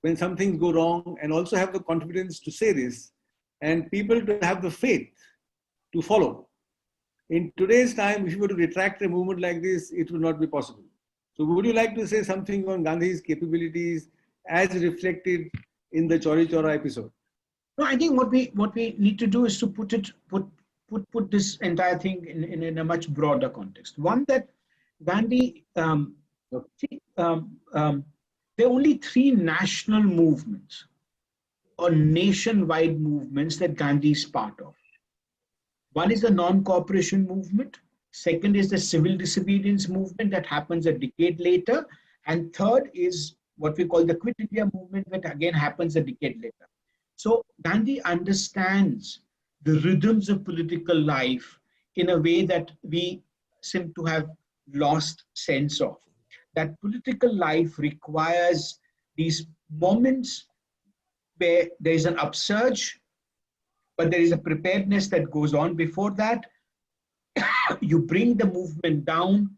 when some things go wrong and also have the confidence to say this, and people to have the faith to follow. In today's time, if you were to retract a movement like this, it would not be possible. So would you like to say something on Gandhi's capabilities as reflected in the Chauri Chaura episode? No, I think what we need to do is to put this entire thing in a much broader context. One, that Gandhi, there are only three national movements or nationwide movements that Gandhi is part of. One is the non-cooperation movement. Second is the civil disobedience movement that happens a decade later. And third is what we call the Quit India movement, that again happens a decade later. So Gandhi understands the rhythms of political life in a way that we seem to have lost sense of. That political life requires these moments where there is an upsurge, but there is a preparedness that goes on before that. You bring the movement down,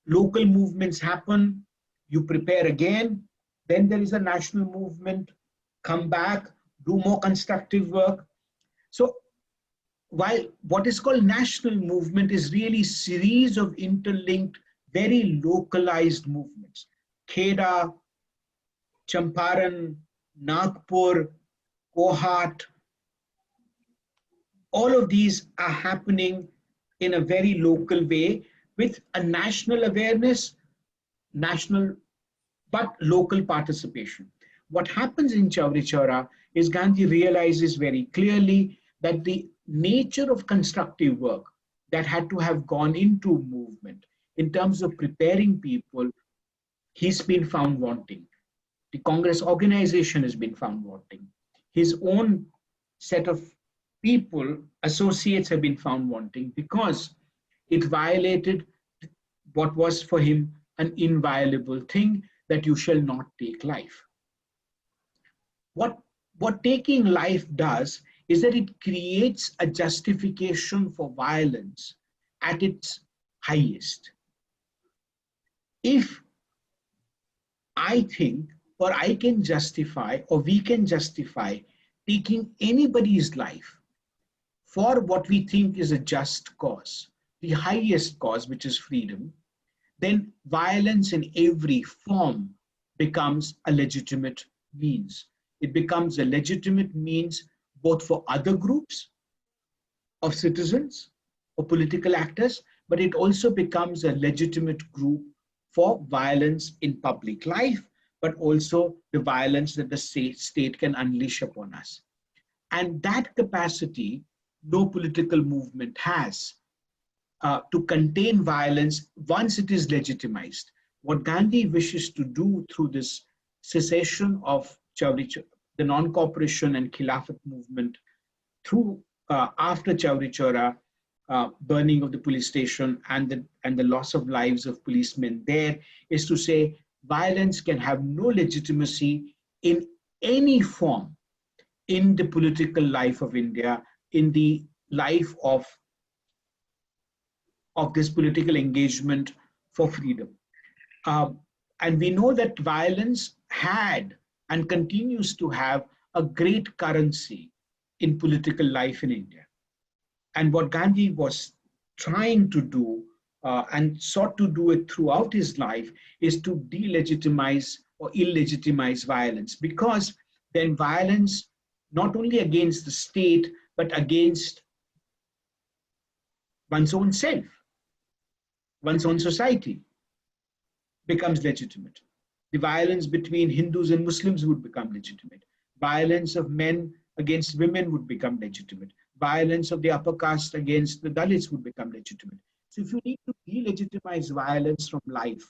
local movements happen, you prepare again, then there is a national movement, come back, do more constructive work. So while what is called national movement is really series of interlinked, very localized movements. Kheda, Champaran, Nagpur, Kohat, all of these are happening in a very local way with a national awareness, but local participation. What happens in Chauri Chaura is Gandhi realizes very clearly that the nature of constructive work that had to have gone into movement in terms of preparing people, he's been found wanting. The Congress organization has been found wanting. His own set of people, associates, have been found wanting because it violated what was for him an inviolable thing, that you shall not take life. what taking life does is that it creates a justification for violence at its highest. If I think, or I can justify, or we can justify taking anybody's life for what we think is a just cause, the highest cause, which is freedom, then violence in every form becomes a legitimate means. It becomes a legitimate means both for other groups of citizens or political actors, but it also becomes a legitimate group for violence in public life, but also the violence that the state can unleash upon us. And that capacity, no political movement has to contain violence once it is legitimized. What Gandhi wishes to do through this cessation of the non-cooperation and Khilafat movement through after Chauri Chaura, burning of the police station and the loss of lives of policemen there, is to say violence can have no legitimacy in any form in the political life of India, in the life of this political engagement for freedom. And we know that violence had and continues to have a great currency in political life in India. And what Gandhi was trying to do and sought to do it throughout his life is to delegitimize or illegitimize violence, because then violence, not only against the state, but against one's own self, one's own society, becomes legitimate. The violence between Hindus and Muslims would become legitimate. Violence of men against women would become legitimate. Violence of the upper caste against the Dalits would become legitimate. So if you need to delegitimize violence from life,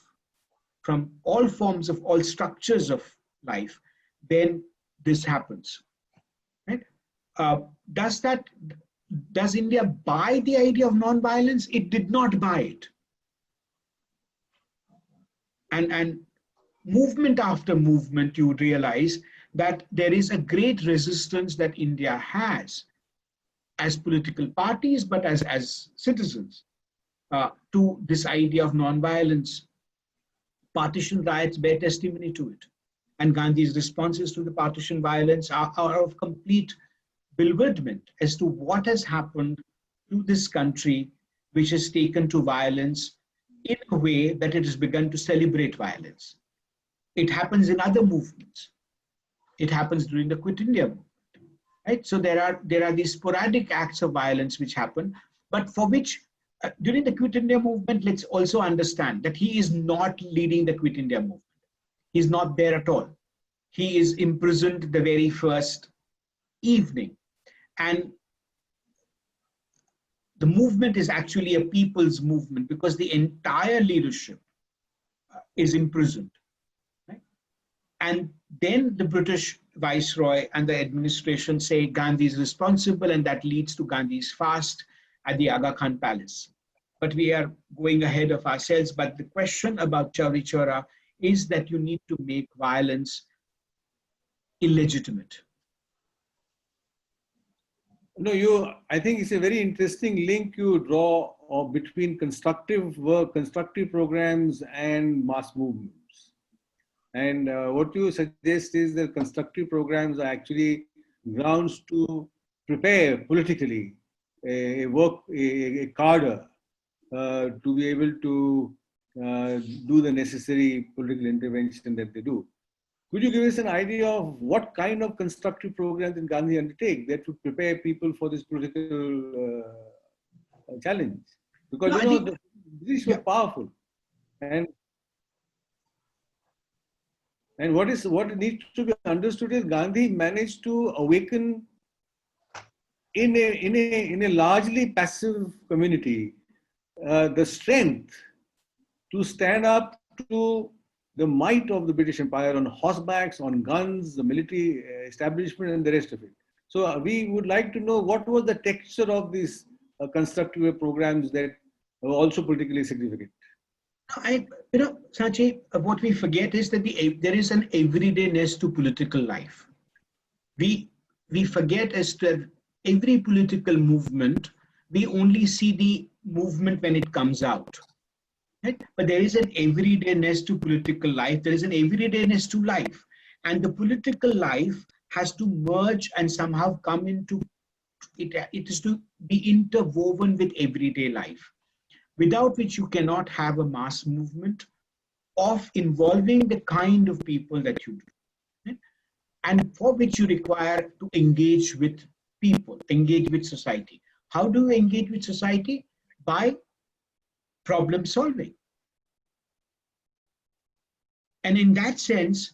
from all forms of all structures of life, then this happens. Right? Does India buy the idea of non-violence? It did not buy it. And movement after movement, you would realize that there is a great resistance that India has as political parties, but as citizens, to this idea of non-violence. Partition riots bear testimony to it. And Gandhi's responses to the partition violence are of complete bewilderment as to what has happened to this country, which has taken to violence in a way that it has begun to celebrate violence. It happens in other movements. It happens during the Quit India movement. Right? So there are these sporadic acts of violence which happen, but for which during the Quit India movement, let's also understand that he is not leading the Quit India movement. He's not there at all. He is imprisoned the very first evening. And the movement is actually a people's movement because the entire leadership is imprisoned. Right? And then the British Viceroy and the administration say Gandhi is responsible, and that leads to Gandhi's fast at the Aga Khan Palace. But we are going ahead of ourselves. But the question about Chauri Chaura is that you need to make violence illegitimate. No, I think it's a very interesting link you draw between constructive work, constructive programs and mass movements. And what you suggest is that constructive programs are actually grounds to prepare politically a cadre to be able to do the necessary political intervention that they do. Could you give us an idea of what kind of constructive programs did Gandhi undertake that would prepare people for this political challenge? Because the British were powerful, and what needs to be understood is Gandhi managed to awaken in a largely passive community the strength to stand up to the might of the British Empire on horsebacks, on guns, the military establishment, and the rest of it. So we would like to know what was the texture of these constructive programs that were also politically significant. Sanjay, what we forget is that there is an everydayness to political life. we forget as to every political movement, we only see the movement when it comes out. Right? But there is an everydayness to political life. There is an everydayness to life. And the political life has to merge and somehow come into it. It is to be interwoven with everyday life, without which you cannot have a mass movement of involving the kind of people that you do. Right? And for which you require to engage with people, engage with society. How do you engage with society? By problem solving. And in that sense,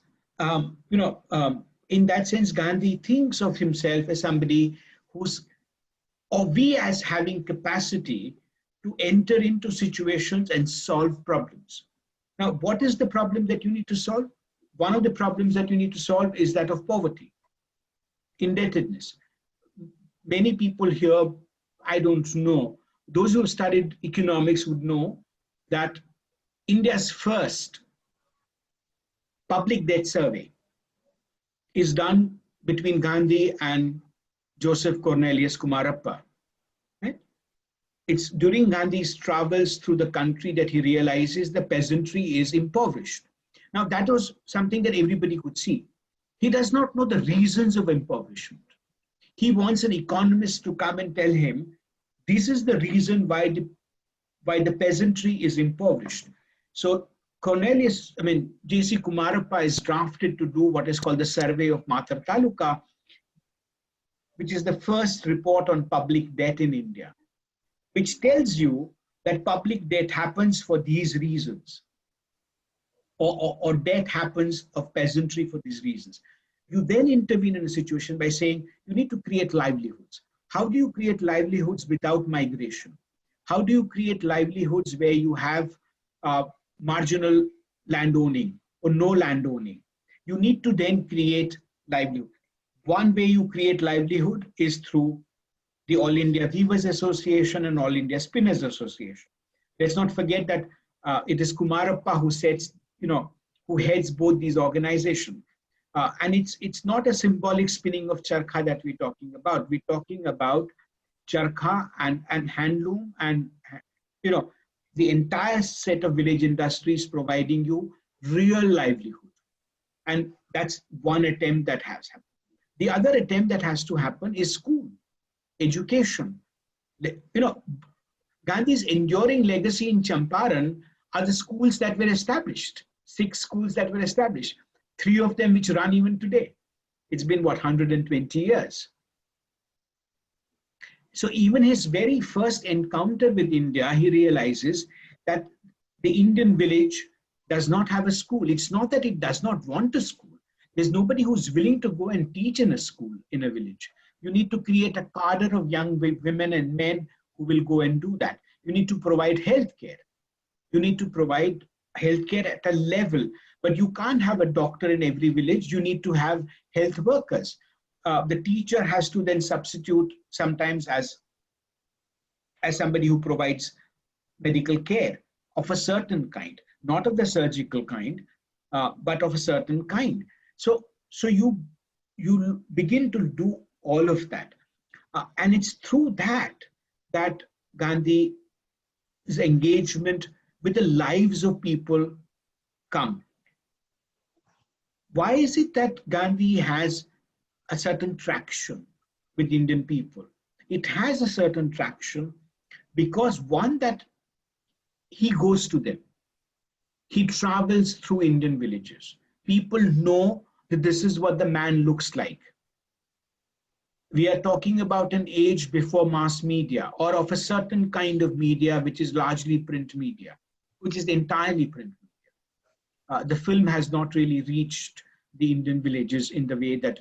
Gandhi thinks of himself as somebody or we as having capacity to enter into situations and solve problems. Now, what is the problem that you need to solve? One of the problems that you need to solve is that of poverty, indebtedness. Many people here, I don't know, those who have studied economics would know that India's first public debt survey is done between Gandhi and Joseph Cornelius Kumarappa. Right? It's during Gandhi's travels through the country that he realizes the peasantry is impoverished. Now, that was something that everybody could see. He does not know the reasons of impoverishment. He wants an economist to come and tell him, this is the reason why the peasantry is impoverished. So J.C. Kumarappa is drafted to do what is called the Survey of Mathar Taluka, which is the first report on public debt in India, which tells you that public debt happens for these reasons, or debt happens of peasantry for these reasons. You then intervene in a situation by saying you need to create livelihoods. How do you create livelihoods without migration? How do you create livelihoods where you have marginal landowning or no landowning? You need to then create livelihood. One way you create livelihood is through the All India Weavers Association and All India Spinners Association. Let's not forget that it is Kumarappa who sets, who heads both these organizations. And it's not a symbolic spinning of charkha that we're talking about. We're talking about charkha and handloom and, the entire set of village industries providing you real livelihood. And that's one attempt that has happened. The other attempt that has to happen is school, education. Gandhi's enduring legacy in Champaran are the schools that were established, 6 schools that were established, 3 of them which run even today. It's been, 120 years. So even his very first encounter with India, he realizes that the Indian village does not have a school. It's not that it does not want a school. There's nobody who's willing to go and teach in a school in a village. You need to create a cadre of young women and men who will go and do that. You need to provide healthcare. You need to provide healthcare at a level, but you can't have a doctor in every village. You need to have health workers. The teacher has to then substitute sometimes as somebody who provides medical care of a certain kind, not of the surgical kind, but of a certain kind. So you begin to do all of that. And it's through that Gandhi's engagement with the lives of people come. Why is it that Gandhi has a certain traction with Indian people? It has a certain traction because, one, that he goes to them. He travels through Indian villages. People know that this is what the man looks like. We are talking about an age before mass media, or of a certain kind of media, which is largely print media, which is entirely print media. The film has not really reached the Indian villages in the way that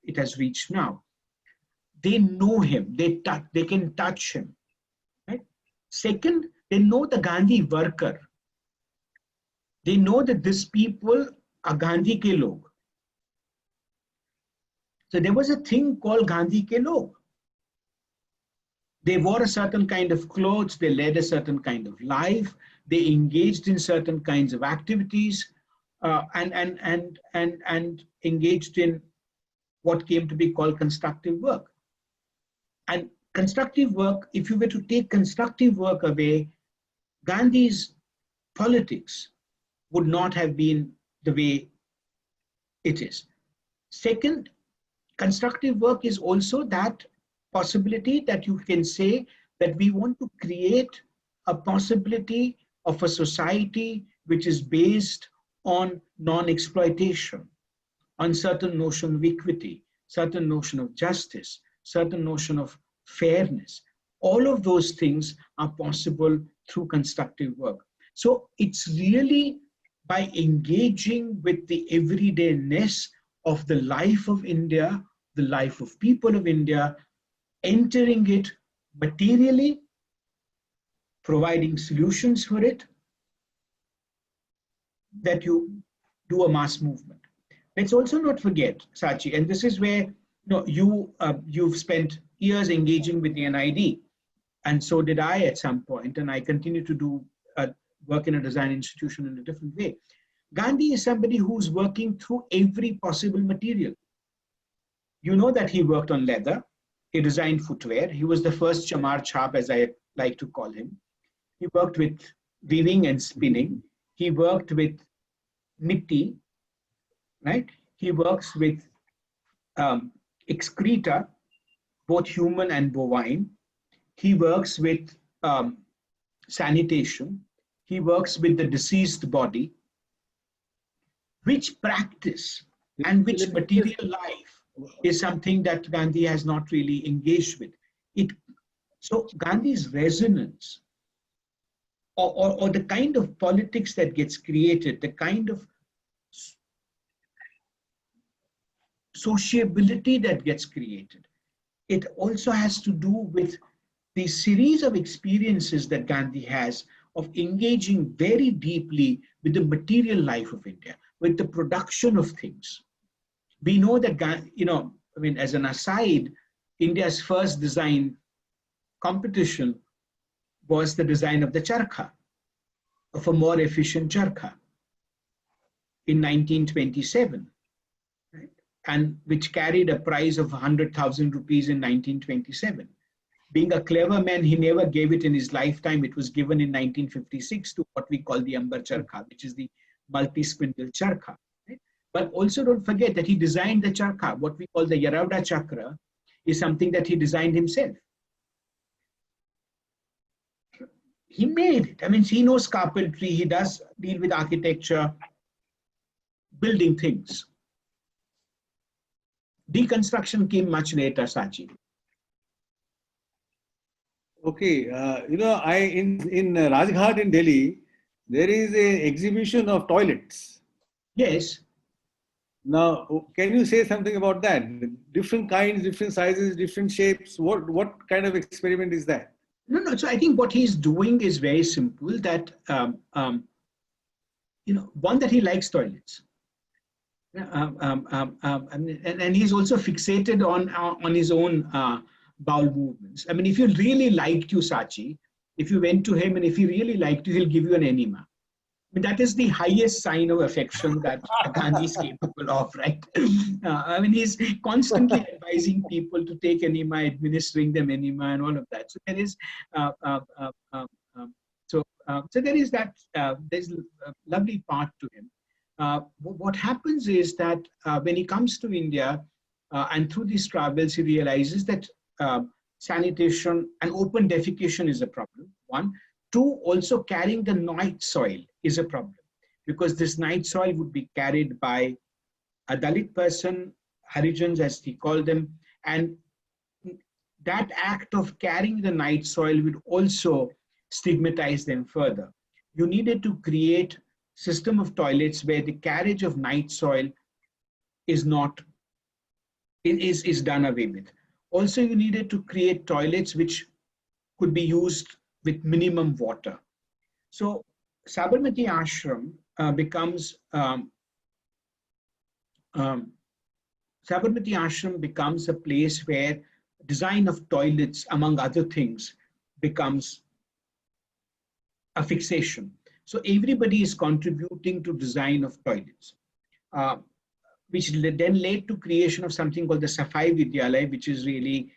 it has reached now. They know him, they can touch him. Right? Second, they know the Gandhi worker. They know that these people are Gandhi ke log. So there was a thing called Gandhi ke log. They wore a certain kind of clothes, they led a certain kind of life, they engaged in certain kinds of activities, and engaged in what came to be called constructive work. And constructive work, if you were to take constructive work away, Gandhi's politics would not have been the way it is. Second, constructive work is also that possibility that you can say that we want to create a possibility of a society which is based on non-exploitation, on certain notion of equity, certain notion of justice, certain notion of fairness. All of those things are possible through constructive work. So it's really by engaging with the everydayness of the life of India, the life of people of India, entering it materially, providing solutions for it, that you do a mass movement. Let's also not forget, Sachi, and this is where you've spent years engaging with the NID, and so did I at some point, and I continue to do work in a design institution in a different way. Gandhi is somebody who's working through every possible material. You know that he worked on leather, he designed footwear, he was the first Chamar Chhap, as I like to call him. He worked with weaving and spinning. He worked with mitti, right? He works with excreta, both human and bovine. He works with sanitation. He works with the deceased body. Which practice and which material life is something that Gandhi has not really engaged with. So Gandhi's resonance or the kind of politics that gets created, the kind of sociability that gets created, it also has to do with the series of experiences that Gandhi has of engaging very deeply with the material life of India, with the production of things. We know that, as an aside, India's first design competition was the design of the charkha, of a more efficient charkha in 1927, right? And which carried a price of 100,000 rupees in 1927. Being a clever man, he never gave it in his lifetime. It was given in 1956 to what we call the Ambar charkha, which is the multi-spindle charkha. Right? But also don't forget that he designed the charkha. What we call the Yaravda chakra is something that he designed himself. He made it. I mean, he knows carpentry. He does deal with architecture, building things. Deconstruction came much later, Sachi. Okay, in Rajghat in Delhi, there is an exhibition of toilets. Yes. Now, can you say something about that? Different kinds, different sizes, different shapes. What kind of experiment is that? No. So I think what he's doing is very simple. That one, that he likes toilets, and he's also fixated on his own bowel movements. I mean, if he really liked you, Sachi, if you went to him and if he really liked you, he'll give you an enema. I mean, that is the highest sign of affection that Gandhi is capable of, right? He's constantly advising people to take enema, administering them enema, and all of that. So there is, so there is that. There's a lovely part to him. What happens is that when he comes to India and through these travels, he realizes that sanitation and open defecation is a problem. One. Two, also carrying the night soil is a problem, because this night soil would be carried by a Dalit person, Harijans as he called them, and that act of carrying the night soil would also stigmatize them further. You needed to create a system of toilets where the carriage of night soil is done away with. Also, you needed to create toilets which could be used with minimum water. So Sabarmati Ashram becomes a place where design of toilets, among other things, becomes a fixation. So everybody is contributing to design of toilets. which then led to creation of something called the Safai Vidyalaya, which is really,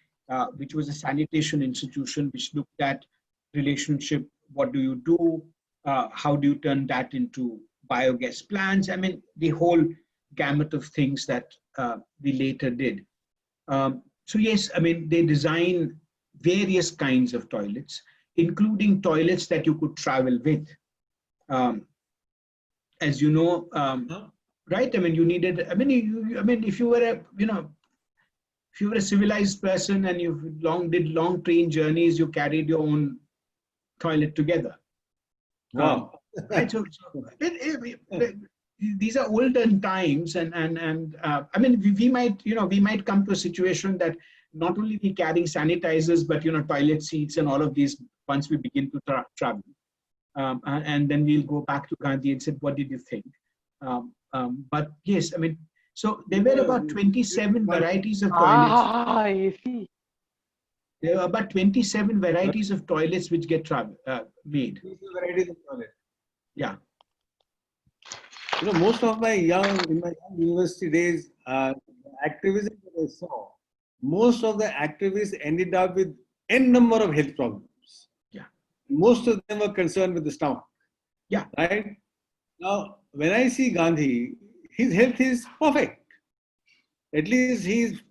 which was a sanitation institution which looked at relationship. What do you do? How do you turn that into biogas plants? I mean, the whole gamut of things that we later did. So yes, I mean, they designed various kinds of toilets, including toilets that you could travel with. As you know, right? I mean, you needed. I mean, I mean, if you were a, if you were a civilized person and you did long train journeys, you carried your own toilet together. Wow. Right. So these are olden times, and I mean, we might, we might come to a situation that not only we carrying sanitizers, but toilet seats and all of these once we begin to travel. And then we'll go back to Gandhi and say, what did you think? But yes, I mean, so there were about 27 varieties of toilets. I see. There are about 27 varieties of toilets which get made. Varieties of toilet. Yeah. Most of my in my young university days, activism that I saw, most of the activists ended up with n number of health problems. Yeah. Most of them were concerned with the stomach. Yeah. Right. Now, when I see Gandhi, his health is perfect. At least he's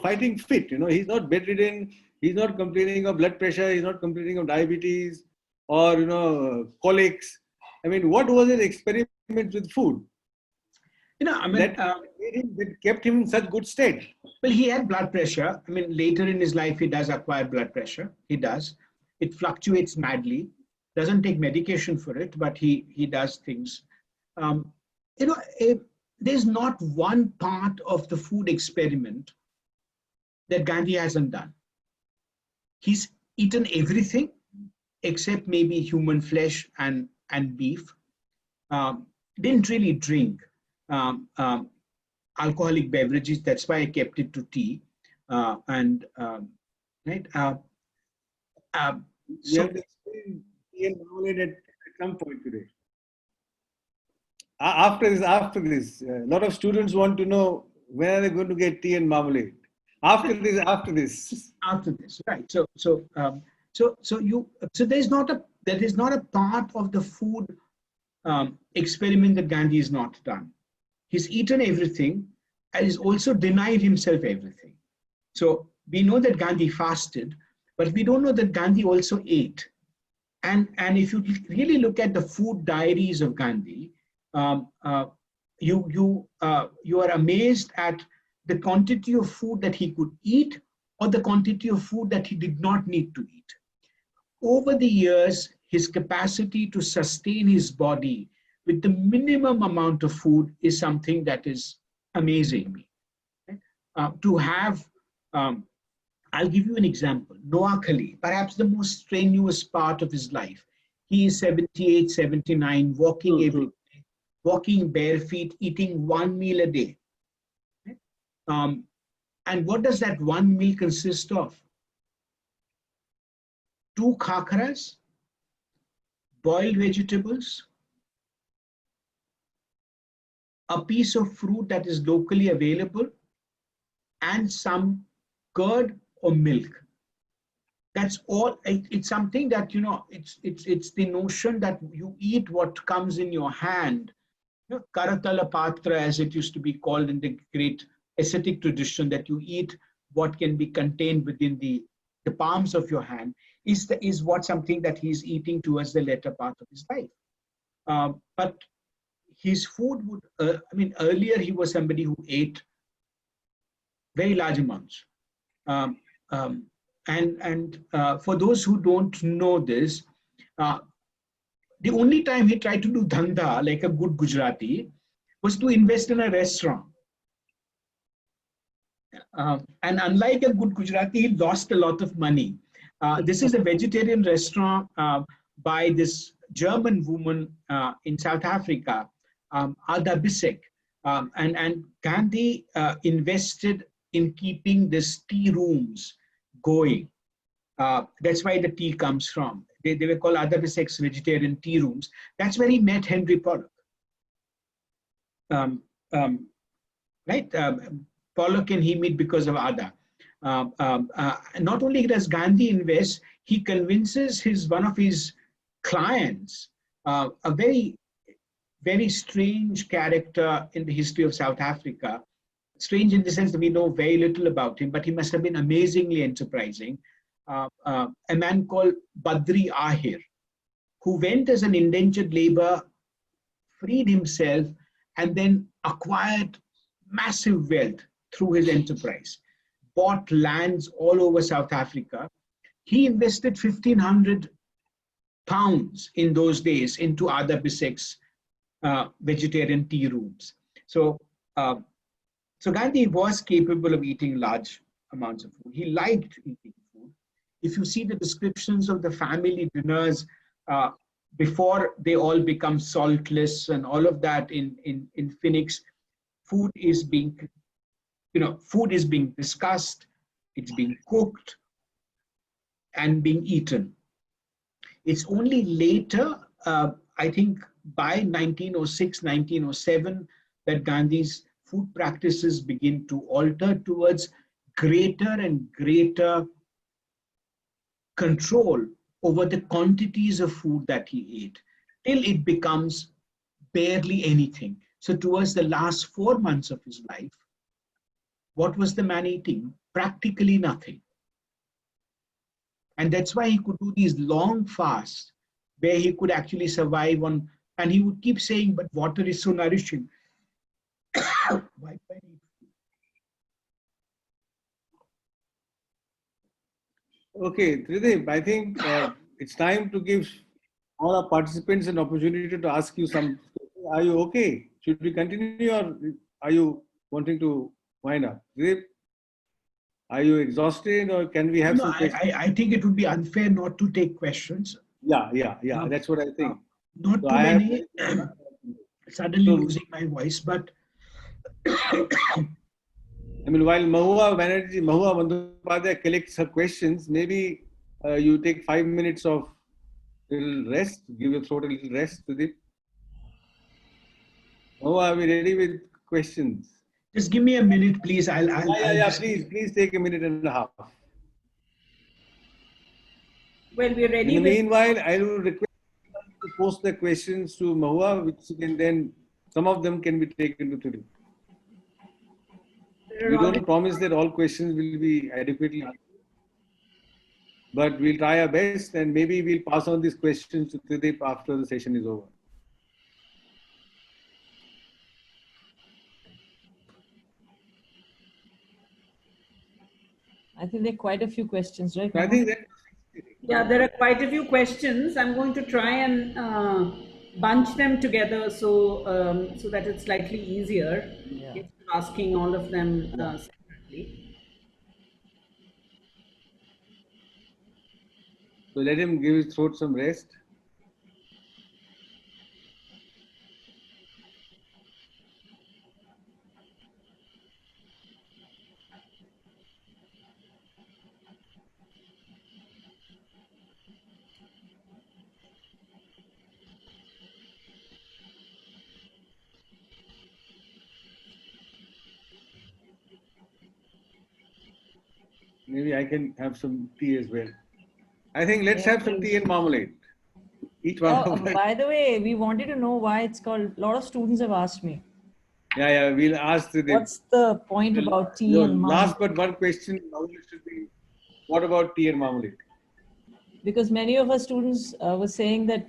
fighting fit. He's not bedridden. He's not complaining of blood pressure. He's not complaining of diabetes or colics. I mean, what was his experiment with food? I mean, that kept him in such good state. Well, he had blood pressure. I mean, later in his life, he does acquire blood pressure. He does. It fluctuates madly. Doesn't take medication for it, but he does things. There's not one part of the food experiment that Gandhi hasn't done. He's eaten everything except maybe human flesh and beef. Didn't really drink alcoholic beverages. That's why I kept it to tea. Right. We have to explain tea and marmalade at some point today. After this, a lot of students want to know when are they going to get tea and marmalade. After this, right? So there is not a part of the food experiment that Gandhi has not done. He's eaten everything and he's also denied himself everything. So we know that Gandhi fasted, but we don't know that Gandhi also ate. And if you really look at the food diaries of Gandhi, you are amazed at the quantity of food that he could eat or the quantity of food that he did not need to eat. Over the years, his capacity to sustain his body with the minimum amount of food is something that is amazing me. To have, I'll give you an example. Noakhali, perhaps the most strenuous part of his life. He is 78, 79, walking every day, walking bare feet, eating one meal a day. And what does that one meal consist of? 2 khakras, boiled vegetables, a piece of fruit that is locally available, and some curd or milk. That's all. It's something that, it's the notion that you eat what comes in your hand. Karatala patra, as it used to be called in the great ascetic tradition, that you eat what can be contained within the palms of your hand, is what something that he's eating towards the latter part of his life. But his food would, earlier he was somebody who ate very large amounts. For those who don't know this, the only time he tried to do dhanda like a good Gujarati was to invest in a restaurant. And unlike a good Gujarati, he lost a lot of money. This is a vegetarian restaurant by this German woman in South Africa, Alda Bissek. And Gandhi invested in keeping these tea rooms going. That's why the tea comes from. They were called Alda Bissek's vegetarian tea rooms. That's where he met Henry Pollock. right? Pollock and he meet because of Ada. Not only does Gandhi invest, he convinces one of his clients, a very strange character in the history of South Africa. Strange in the sense that we know very little about him, but he must have been amazingly enterprising. A man called Badri Ahir, who went as an indentured labor, freed himself, and then acquired massive wealth through his enterprise, bought lands all over South Africa. He invested 1,500 pounds in those days into Ada Bissek's vegetarian tea rooms. So, so Gandhi was capable of eating large amounts of food. He liked eating food. If you see the descriptions of the family dinners before they all become saltless and all of that in Phoenix, food is being, food is being discussed, it's being cooked and being eaten. It's only later, I think by 1906, 1907, that Gandhi's food practices begin to alter towards greater and greater control over the quantities of food that he ate, till it becomes barely anything. So towards the last 4 months of his life, what was the man eating? Practically nothing. And that's why he could do these long fasts where he could actually survive on, and he would keep saying, but water is so nourishing. Why do I need food? Okay, Tridib, I think it's time to give all our participants an opportunity to ask you some. Are you okay? Should we continue or are you wanting to wind up? Tridib, are you exhausted or can we have No, some questions? I think it would be unfair not to take questions. Yeah. That's what I think. Not So too I have. many. Suddenly So- losing my voice, but I mean, while Mahua Bandyopadhyay collects her questions, maybe you take 5 minutes of little rest, give your throat a little rest, Tridib. Mahua, are we ready with questions? just give me a minute, please. I'll just, Please take a minute and a half. Well, we're In ready the with. meanwhile, I will request you to post the questions to Mahua, which can then, some of them can be taken to Tridib. We don't promise that all questions will be adequately answered, but we'll try our best and maybe we'll pass on these questions to Tridib after the session is over. I think there are quite a few questions, right? So I Mohan? think that Yeah, there are quite a few questions. I'm going to try and bunch them together so that it's slightly easier Yeah. instead of asking all of them separately. so let him give his throat some rest. Maybe I can have some tea as well. I think let's Yeah, have some please. tea and marmalade. Each one Oh, of us. by the way, we wanted to know why it's called. A lot of students have asked me, Yeah, we'll ask Tridib. what's the point about tea No, and marmalade? last but one question should be, what about tea and marmalade? Because many of our students were saying that,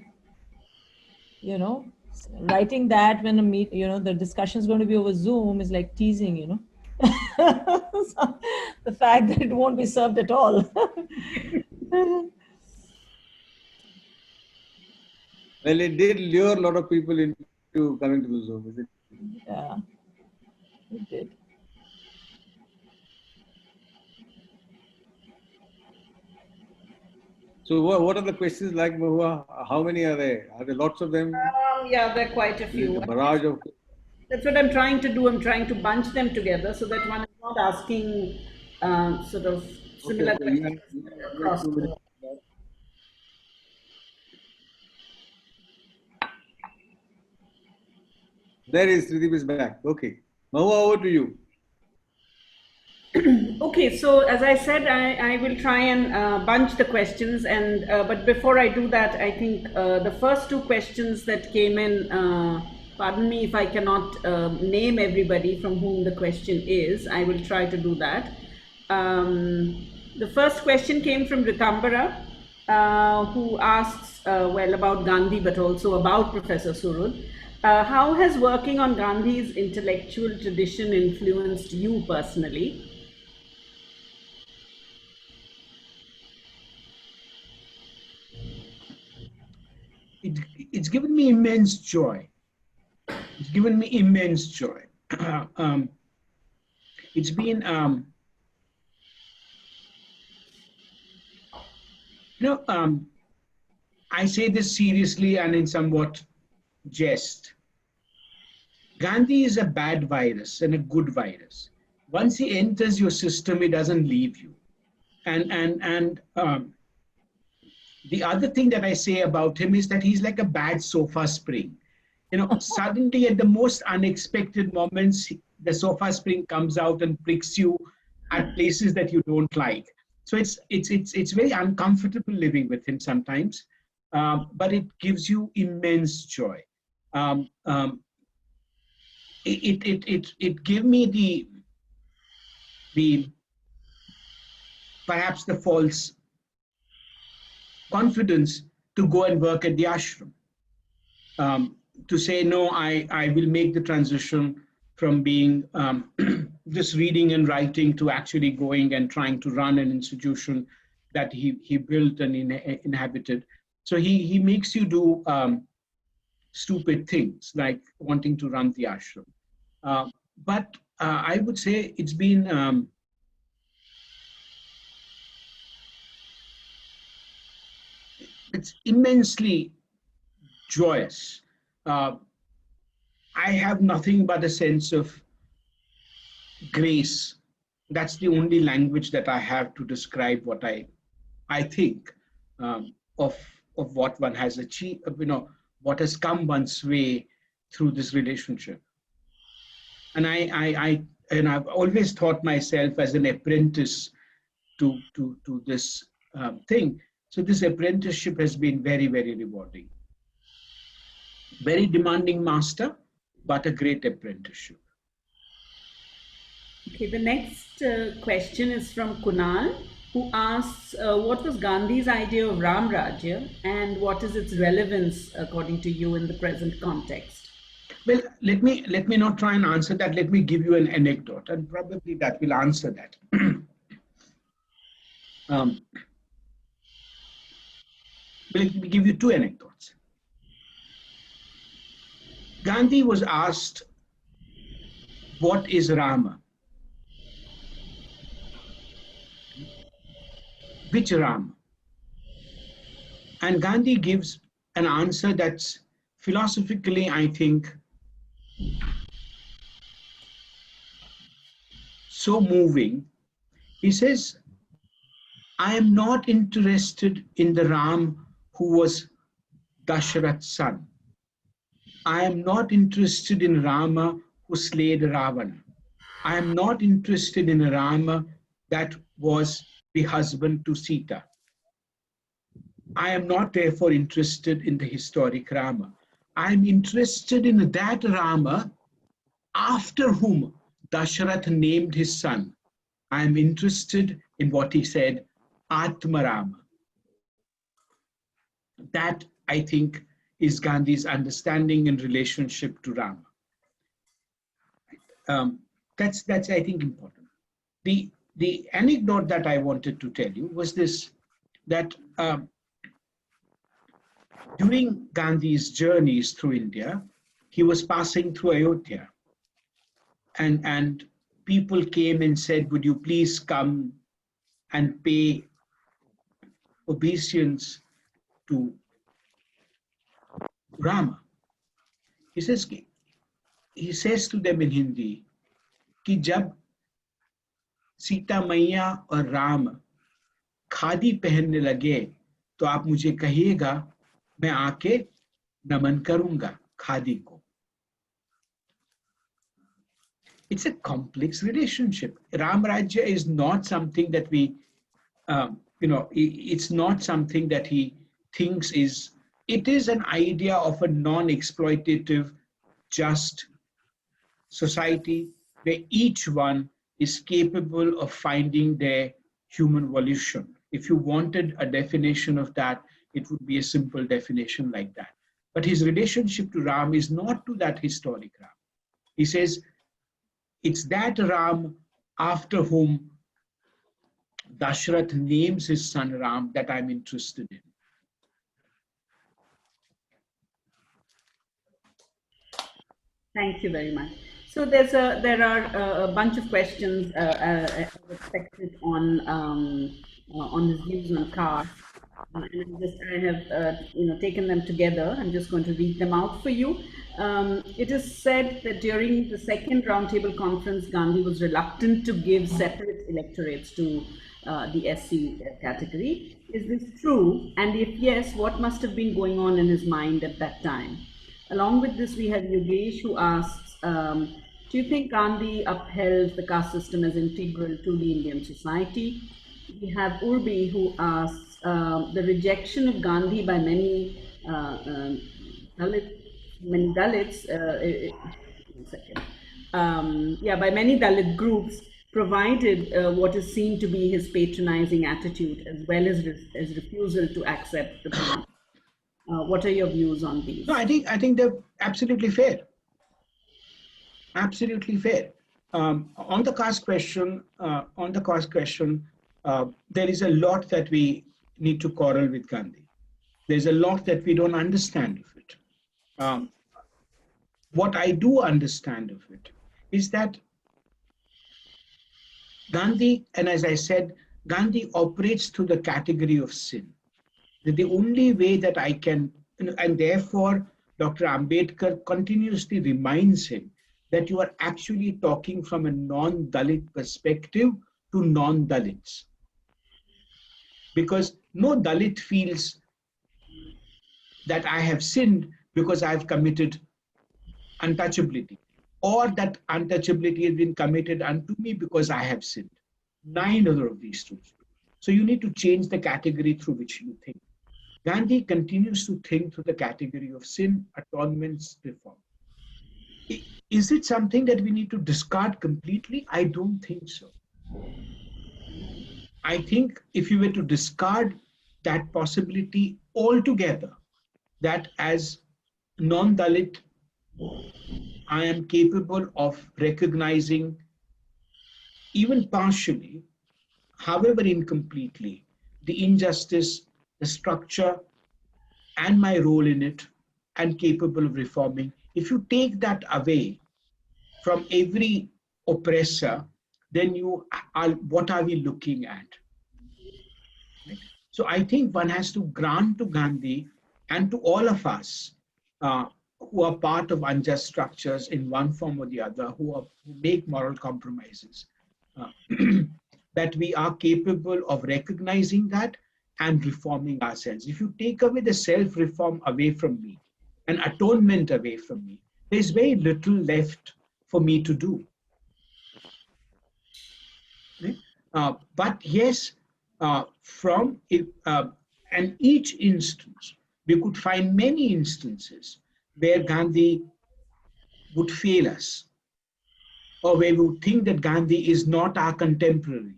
writing that when the discussion is going to be over Zoom is like teasing, So, the fact that it won't be served at all. Well, it did lure a lot of people into coming to the Zoom, is it? Yeah, it did. So what are the questions like, Mahua? How many are there? Are there lots of them? Yeah, there are quite a Is it few. a barrage of... That's what I'm trying to do. I'm trying to bunch them together so that one is not asking sort of similar Okay, you questions have across 2 the. minutes. There is, Tridib is back. Okay. Mahua, over to you. Okay, so as I said, I will try and bunch the questions, and but before I do that, I think the first two questions that came in, pardon me if I cannot name everybody from whom the question is, I will try to do that. The first question came from Ritambara, who asks, well, about Gandhi, but also about Professor Surud. How has working on Gandhi's intellectual tradition influenced you personally? It's given me immense joy. It's given me immense joy. It's been, I say this seriously and in somewhat jest. Gandhi is a bad virus and a good virus. Once he enters your system, he doesn't leave you. And the other thing that I say about him is that he's like a bad sofa spring. Suddenly at the most unexpected moments, the sofa spring comes out and pricks you at places that you don't like. So it's very uncomfortable living with him sometimes, but it gives you immense joy. It gave me the perhaps the false confidence to go and work at the ashram. To say, no, I will make the transition from being just reading and writing to actually going and trying to run an institution that he built and inhabited. So he makes you do stupid things like wanting to run the ashram. But I would say it's been it's immensely joyous. I have nothing but a sense of grace. That's the only language that I have to describe what I think of what one has achieved, what has come one's way through this relationship. And I've always thought myself as an apprentice to this thing. So this apprenticeship has been very, very rewarding. Very demanding master, but a great apprenticeship. Okay, the next question is from Kunal, who asks, what was Gandhi's idea of Ram Rajya and what is its relevance according to you in the present context? Well, let me not try and answer that. Let me give you an anecdote, and probably that will answer that. Let me give you two anecdotes. Gandhi was asked, what is Rama? Which Rama? And Gandhi gives an answer that's philosophically, I think, so moving. He says, I am not interested in the Ram who was Dasharath's son. I am not interested in Rama who slayed Ravana. I am not interested in a Rama that was the husband to Sita. I am not therefore interested in the historic Rama. I am interested in that Rama after whom Dasharath named his son. I am interested in what he said, Atma Rama. That, I think, is Gandhi's understanding and relationship to Rama. That's I think important. The anecdote that I wanted to tell you was this, that during Gandhi's journeys through India, he was passing through Ayodhya, and people came and said, would you please come and pay obeisance to Rama? He says to them in Hindi, कि जब सीता मैया और राम खादी पहनने लगे तो आप मुझे कहिएगा, मैं आके नमन करूंगा खादी को. it's a complex relationship. Ram Rajya is not something that we, it's not something that he thinks is, it is an idea of a non-exploitative, just society where each one is capable of finding their human volition. If you wanted a definition of that, it would be a simple definition like that. But his relationship to Ram is not to that historic Ram. He says, it's that Ram after whom Dashrath names his son Ram that I'm interested in. Thank you very much. So there are a bunch of questions expected on his views on caste, and I have taken them together. I'm just going to read them out for you. It is said that during the second roundtable conference, Gandhi was reluctant to give separate electorates to the SC category. Is this true? And if yes, what must have been going on in his mind at that time? Along with this, we have Yogesh who asks, do you think Gandhi upheld the caste system as integral to the Indian society? We have Urbi who asks, the rejection of Gandhi by many Dalits, by many Dalit groups provided what is seen to be his patronizing attitude as well as refusal to accept the plan. What are your views on these? No, I think they're absolutely fair. Absolutely fair. On the caste question, there is a lot that we need to quarrel with Gandhi. There's a lot that we don't understand of it. What I do understand of it is that Gandhi, and as I said, Gandhi operates through the category of sin. The only way that I can, and therefore Dr. Ambedkar continuously reminds him that you are actually talking from a non-Dalit perspective to non-Dalits. Because no Dalit feels that I have sinned because I have committed untouchability, or that untouchability has been committed unto me because I have sinned. Neither of these two. So you need to change the category through which you think. Gandhi continues to think through the category of sin, atonements, reform. Is it something that we need to discard completely? I don't think so. I think if you were to discard that possibility altogether, that as non-Dalit, I am capable of recognizing, even partially, however incompletely, the injustice, the structure, and my role in it, and capable of reforming. If you take that away from every oppressor, then what are we looking at? Right? So I think one has to grant to Gandhi and to all of us who are part of unjust structures in one form or the other, who make moral compromises, that we are capable of recognizing that and reforming ourselves. If you take away the self-reform away from me and atonement away from me, there's very little left for me to do. Right? But yes, and each instance, we could find many instances where Gandhi would fail us, or where we would think that Gandhi is not our contemporary.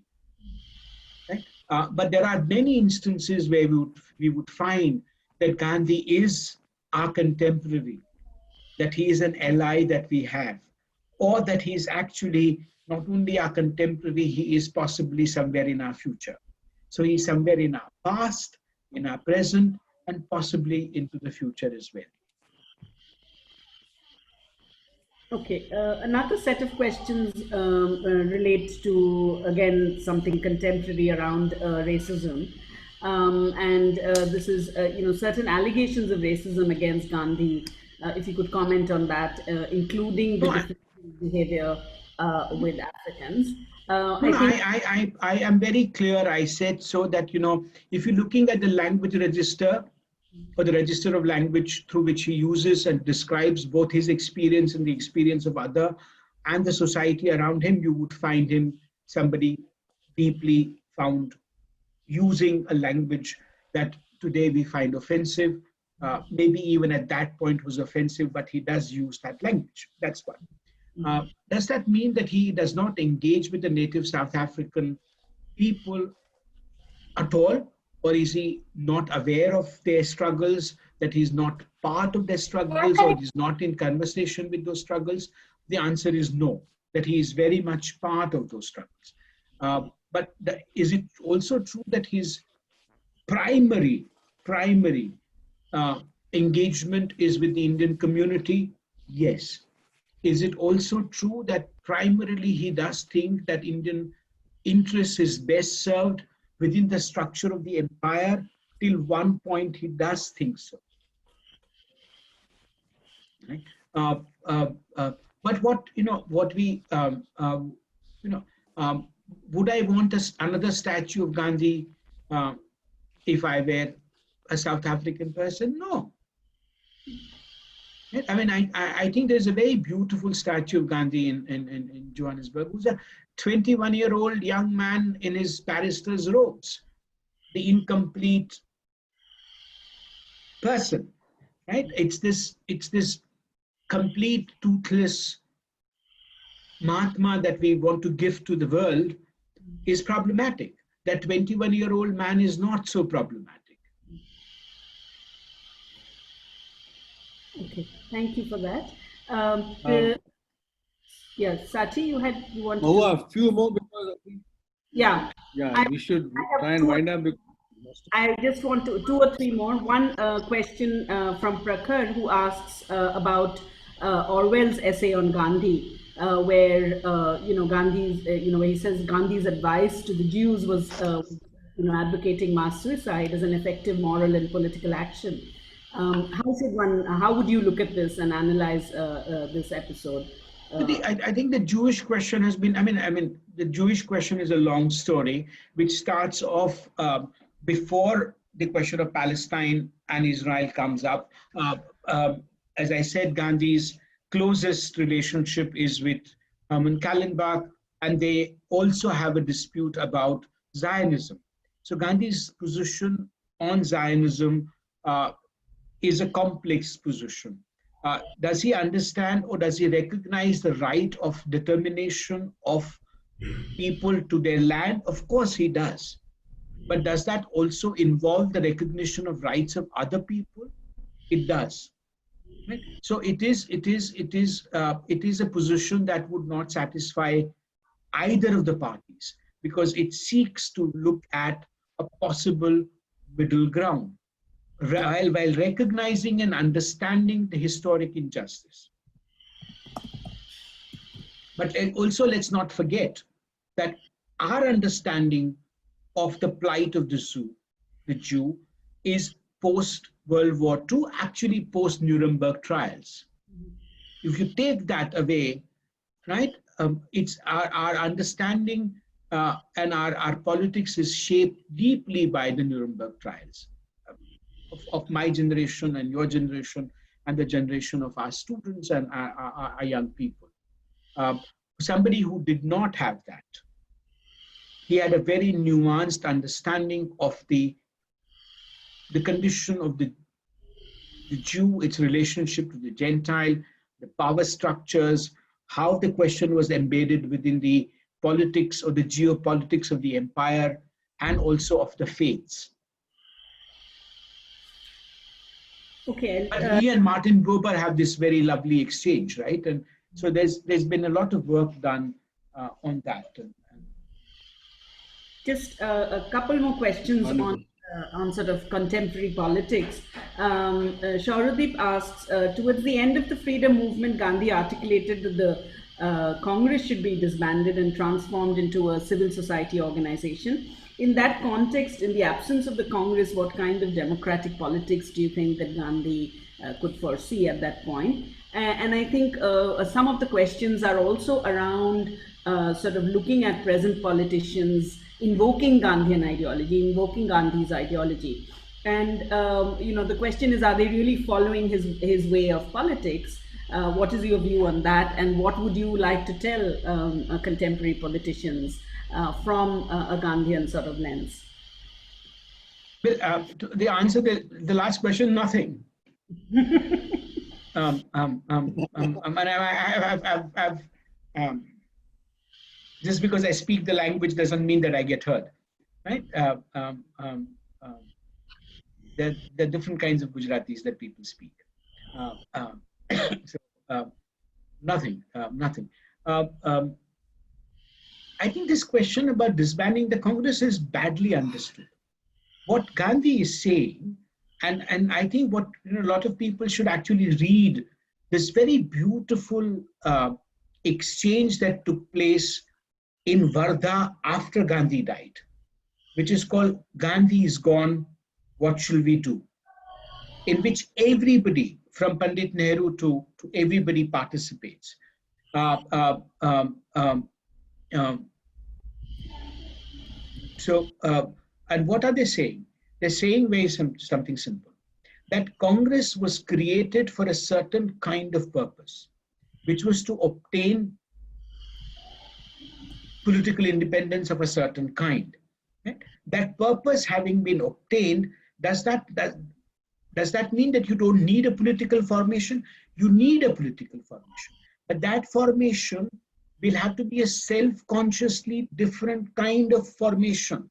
Right? But there are many instances where we would find that Gandhi is our contemporary, that he is an ally that we have, or that he is actually not only our contemporary, he is possibly somewhere in our future. So he's somewhere in our past, in our present, and possibly into the future as well. Okay, another set of questions relates to, again, something contemporary around racism. This is, certain allegations of racism against Gandhi. If you could comment on that, including the behavior with Africans. I am very clear. I said so that, if you're looking at the language register, or the register of language through which he uses and describes both his experience and the experience of other and the society around him, you would find him somebody deeply found using a language that today we find offensive. Maybe even at that point was offensive, but he does use that language. That's one. Does that mean that he does not engage with the native South African people at all? Or is he not aware of their struggles, that he's not part of their struggles, or he's not in conversation with those struggles? The answer is no, that he is very much part of those struggles. But is it also true that his primary engagement is with the Indian community? Yes. Is it also true that primarily he does think that Indian interest is best served within the structure of the empire? Till one point, he does think so. Right? But what would I want another statue of Gandhi if I were a South African person? No. I mean, I think there's a very beautiful statue of Gandhi in Johannesburg, who's a 21-year-old young man in his barrister's robes, the incomplete person, right? It's this complete toothless Mahatma that we want to give to the world is problematic. That 21-year-old man is not so problematic. Okay, thank you for that. Yes, Sati, you want to... Oh, a few more, because I think... Yeah. Yeah, we should try and wind up. I just want to, 2 or 3 more. One question from Prakhar, who asks about Orwell's essay on Gandhi, where Gandhi's, where he says Gandhi's advice to the Jews was, advocating mass suicide as an effective moral and political action. How would you look at this and analyze this episode? I think the Jewish question has been, I mean, the Jewish question is a long story, which starts off before the question of Palestine and Israel comes up. As I said, Gandhi's closest relationship is with Hermann Kallenbach, and they also have a dispute about Zionism. So Gandhi's position on Zionism is a complex position. Does he understand, or does he recognize the right of determination of people to their land? Of course he does. But does that also involve the recognition of rights of other people? It does. Right? So it is a position that would not satisfy either of the parties, because it seeks to look at a possible middle ground, while recognizing and understanding the historic injustice. But also, let's not forget that our understanding of the plight of the Jew is post-World War II, actually post-Nuremberg trials. If you take that away, right, it's our understanding and our politics is shaped deeply by the Nuremberg trials. Of my generation and your generation and the generation of our students and our young people. Somebody who did not have that, he had a very nuanced understanding of the condition of the Jew, its relationship to the Gentile, the power structures, how the question was embedded within the politics or the geopolitics of the empire, and also of the faiths. Okay. But he and Martin Buber have this very lovely exchange, right? And so there's been a lot of work done on that. Just a couple more questions on sort of contemporary politics. Shauradip asks, towards the end of the freedom movement, Gandhi articulated that the Congress should be disbanded and transformed into a civil society organization. In that context, in the absence of the Congress, what kind of democratic politics do you think that Gandhi could foresee at that point? And I think some of the questions are also around sort of looking at present politicians invoking Gandhian ideology, invoking Gandhi's ideology. And the question is, are they really following his way of politics? What is your view on that, and what would you like to tell contemporary politicians from a Gandhian sort of lens? Well, the answer to the last question, nothing. And just because I speak the language doesn't mean that I get heard, right? There are different kinds of Gujaratis that people speak. Nothing. I think this question about disbanding the Congress is badly understood. What Gandhi is saying, and I think what a lot of people should actually read, this very beautiful exchange that took place in Wardha after Gandhi died, which is called Gandhi is Gone, What Shall We Do? In which everybody, from Pandit Nehru to everybody, participates. And what are they saying? They're saying something simple, that Congress was created for a certain kind of purpose, which was to obtain political independence of a certain kind. Right? That purpose having been obtained, does that mean that you don't need a political formation? You need a political formation, but that formation will have to be a self-consciously different kind of formation.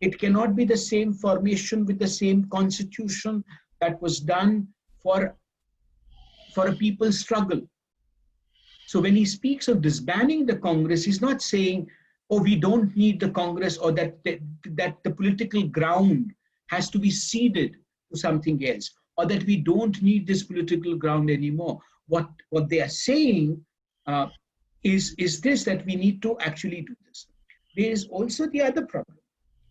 It cannot be the same formation with the same constitution that was done for a people's struggle. So when he speaks of disbanding the Congress, he's not saying, oh, we don't need the Congress, or that the political ground has to be ceded to something else, or that we don't need this political ground anymore. What they are saying is this, that we need to actually do this. There is also the other problem,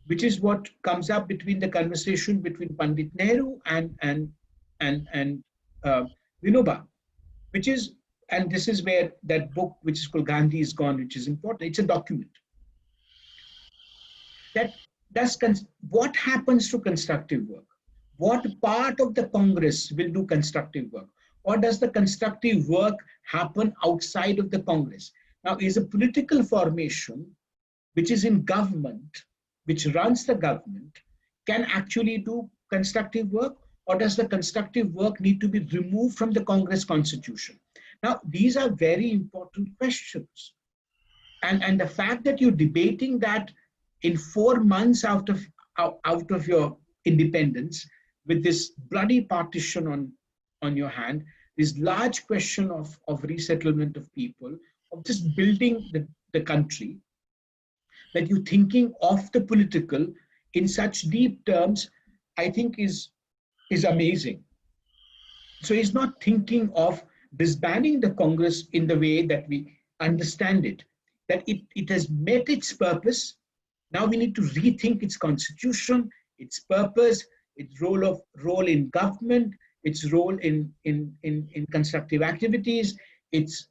which is what comes up between the conversation between Pandit Nehru and Vinoba, which is, and this is where that book, which is called Gandhi is Gone, which is important. It's a document. What happens to constructive work? What part of the Congress will do constructive work? Or does the constructive work happen outside of the Congress? Now, is a political formation which is in government, which runs the government, can actually do constructive work, or does the constructive work need to be removed from the Congress constitution? Now, these are very important questions. And the fact that you're debating that in 4 months out of your independence, with this bloody partition on your hand, this large question of resettlement of people, of just building the country, that you're thinking of the political in such deep terms, I think is amazing. So he's not thinking of disbanding the Congress in the way that we understand it, that it has met its purpose. Now we need to rethink its constitution, its purpose, its role in government, its role in constructive activities, its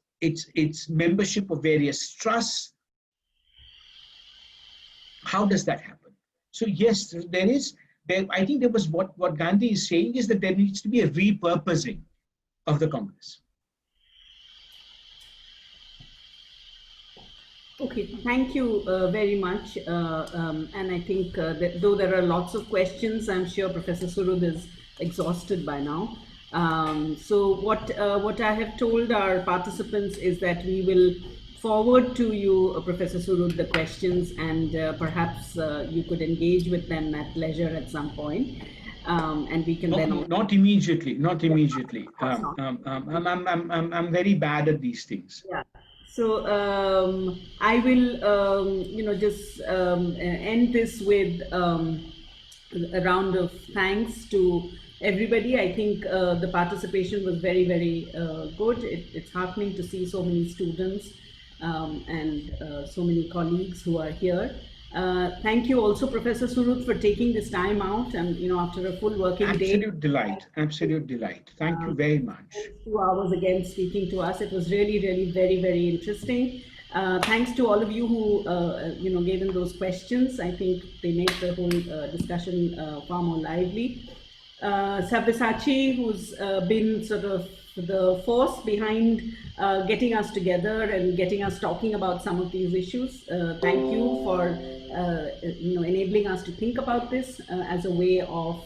membership of various trusts. How does that happen? So yes, I think there was what Gandhi is saying is that there needs to be a repurposing of the Congress. Okay, thank you very much. And I think that though there are lots of questions, I'm sure Professor Surud is exhausted by now. So what I have told our participants is that we will forward to you, Professor Surud, the questions, and perhaps you could engage with them at leisure at some point. And we can not immediately. I'm very bad at these things. Yeah. So I will, just end this with a round of thanks to everybody. I think the participation was very, very good. It's heartening to see so many students and so many colleagues who are here. Thank you also, Professor Surud, for taking this time out, and after a full working day. Absolute delight. Thank you very much. 2 hours again speaking to us. It was really, really very, very interesting. Thanks to all of you who gave in those questions. I think they made the whole discussion far more lively. Sabyasachi, who's been sort of the force behind getting us together and getting us talking about some of these issues. Thank you for enabling us to think about this as a way of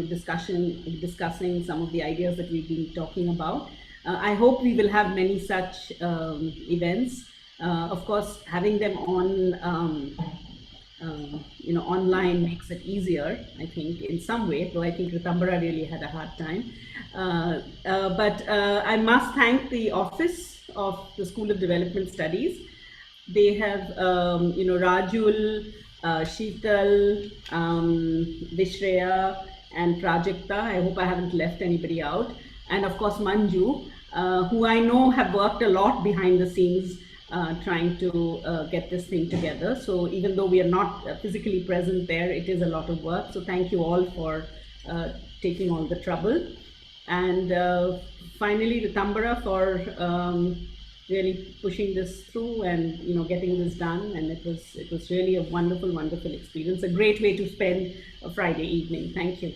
discussing some of the ideas that we've been talking about. I hope we will have many such events. Of course, having them on online makes it easier, I think, in some way, though I think Ritambara really had a hard time. But I must thank the Office of the School of Development Studies. They have, Rajul, Sheetal, Vishreya, and Prajakta. I hope I haven't left anybody out. And of course, Manju, who I know have worked a lot behind the scenes trying to get this thing together. So even though we are not physically present there, it is a lot of work. So thank you all for taking all the trouble. And finally, Ritambara for really pushing this through and getting this done. And it was really a wonderful, wonderful experience. A great way to spend a Friday evening. Thank you.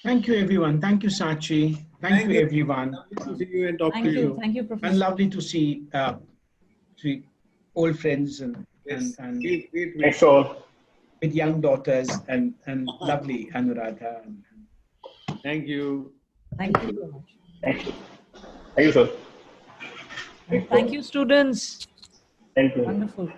Thank you, everyone. Thank you, Sachi. Thank you, everyone. Lovely to see you and talk Thank to you. you. Thank you, Professor. And lovely to see old friends and Great. Thanks all. with young daughters and lovely Anuradha. Thank you. Thank you so much. Thank you. Thank you, sir. Thank you, students. Thank you. Wonderful.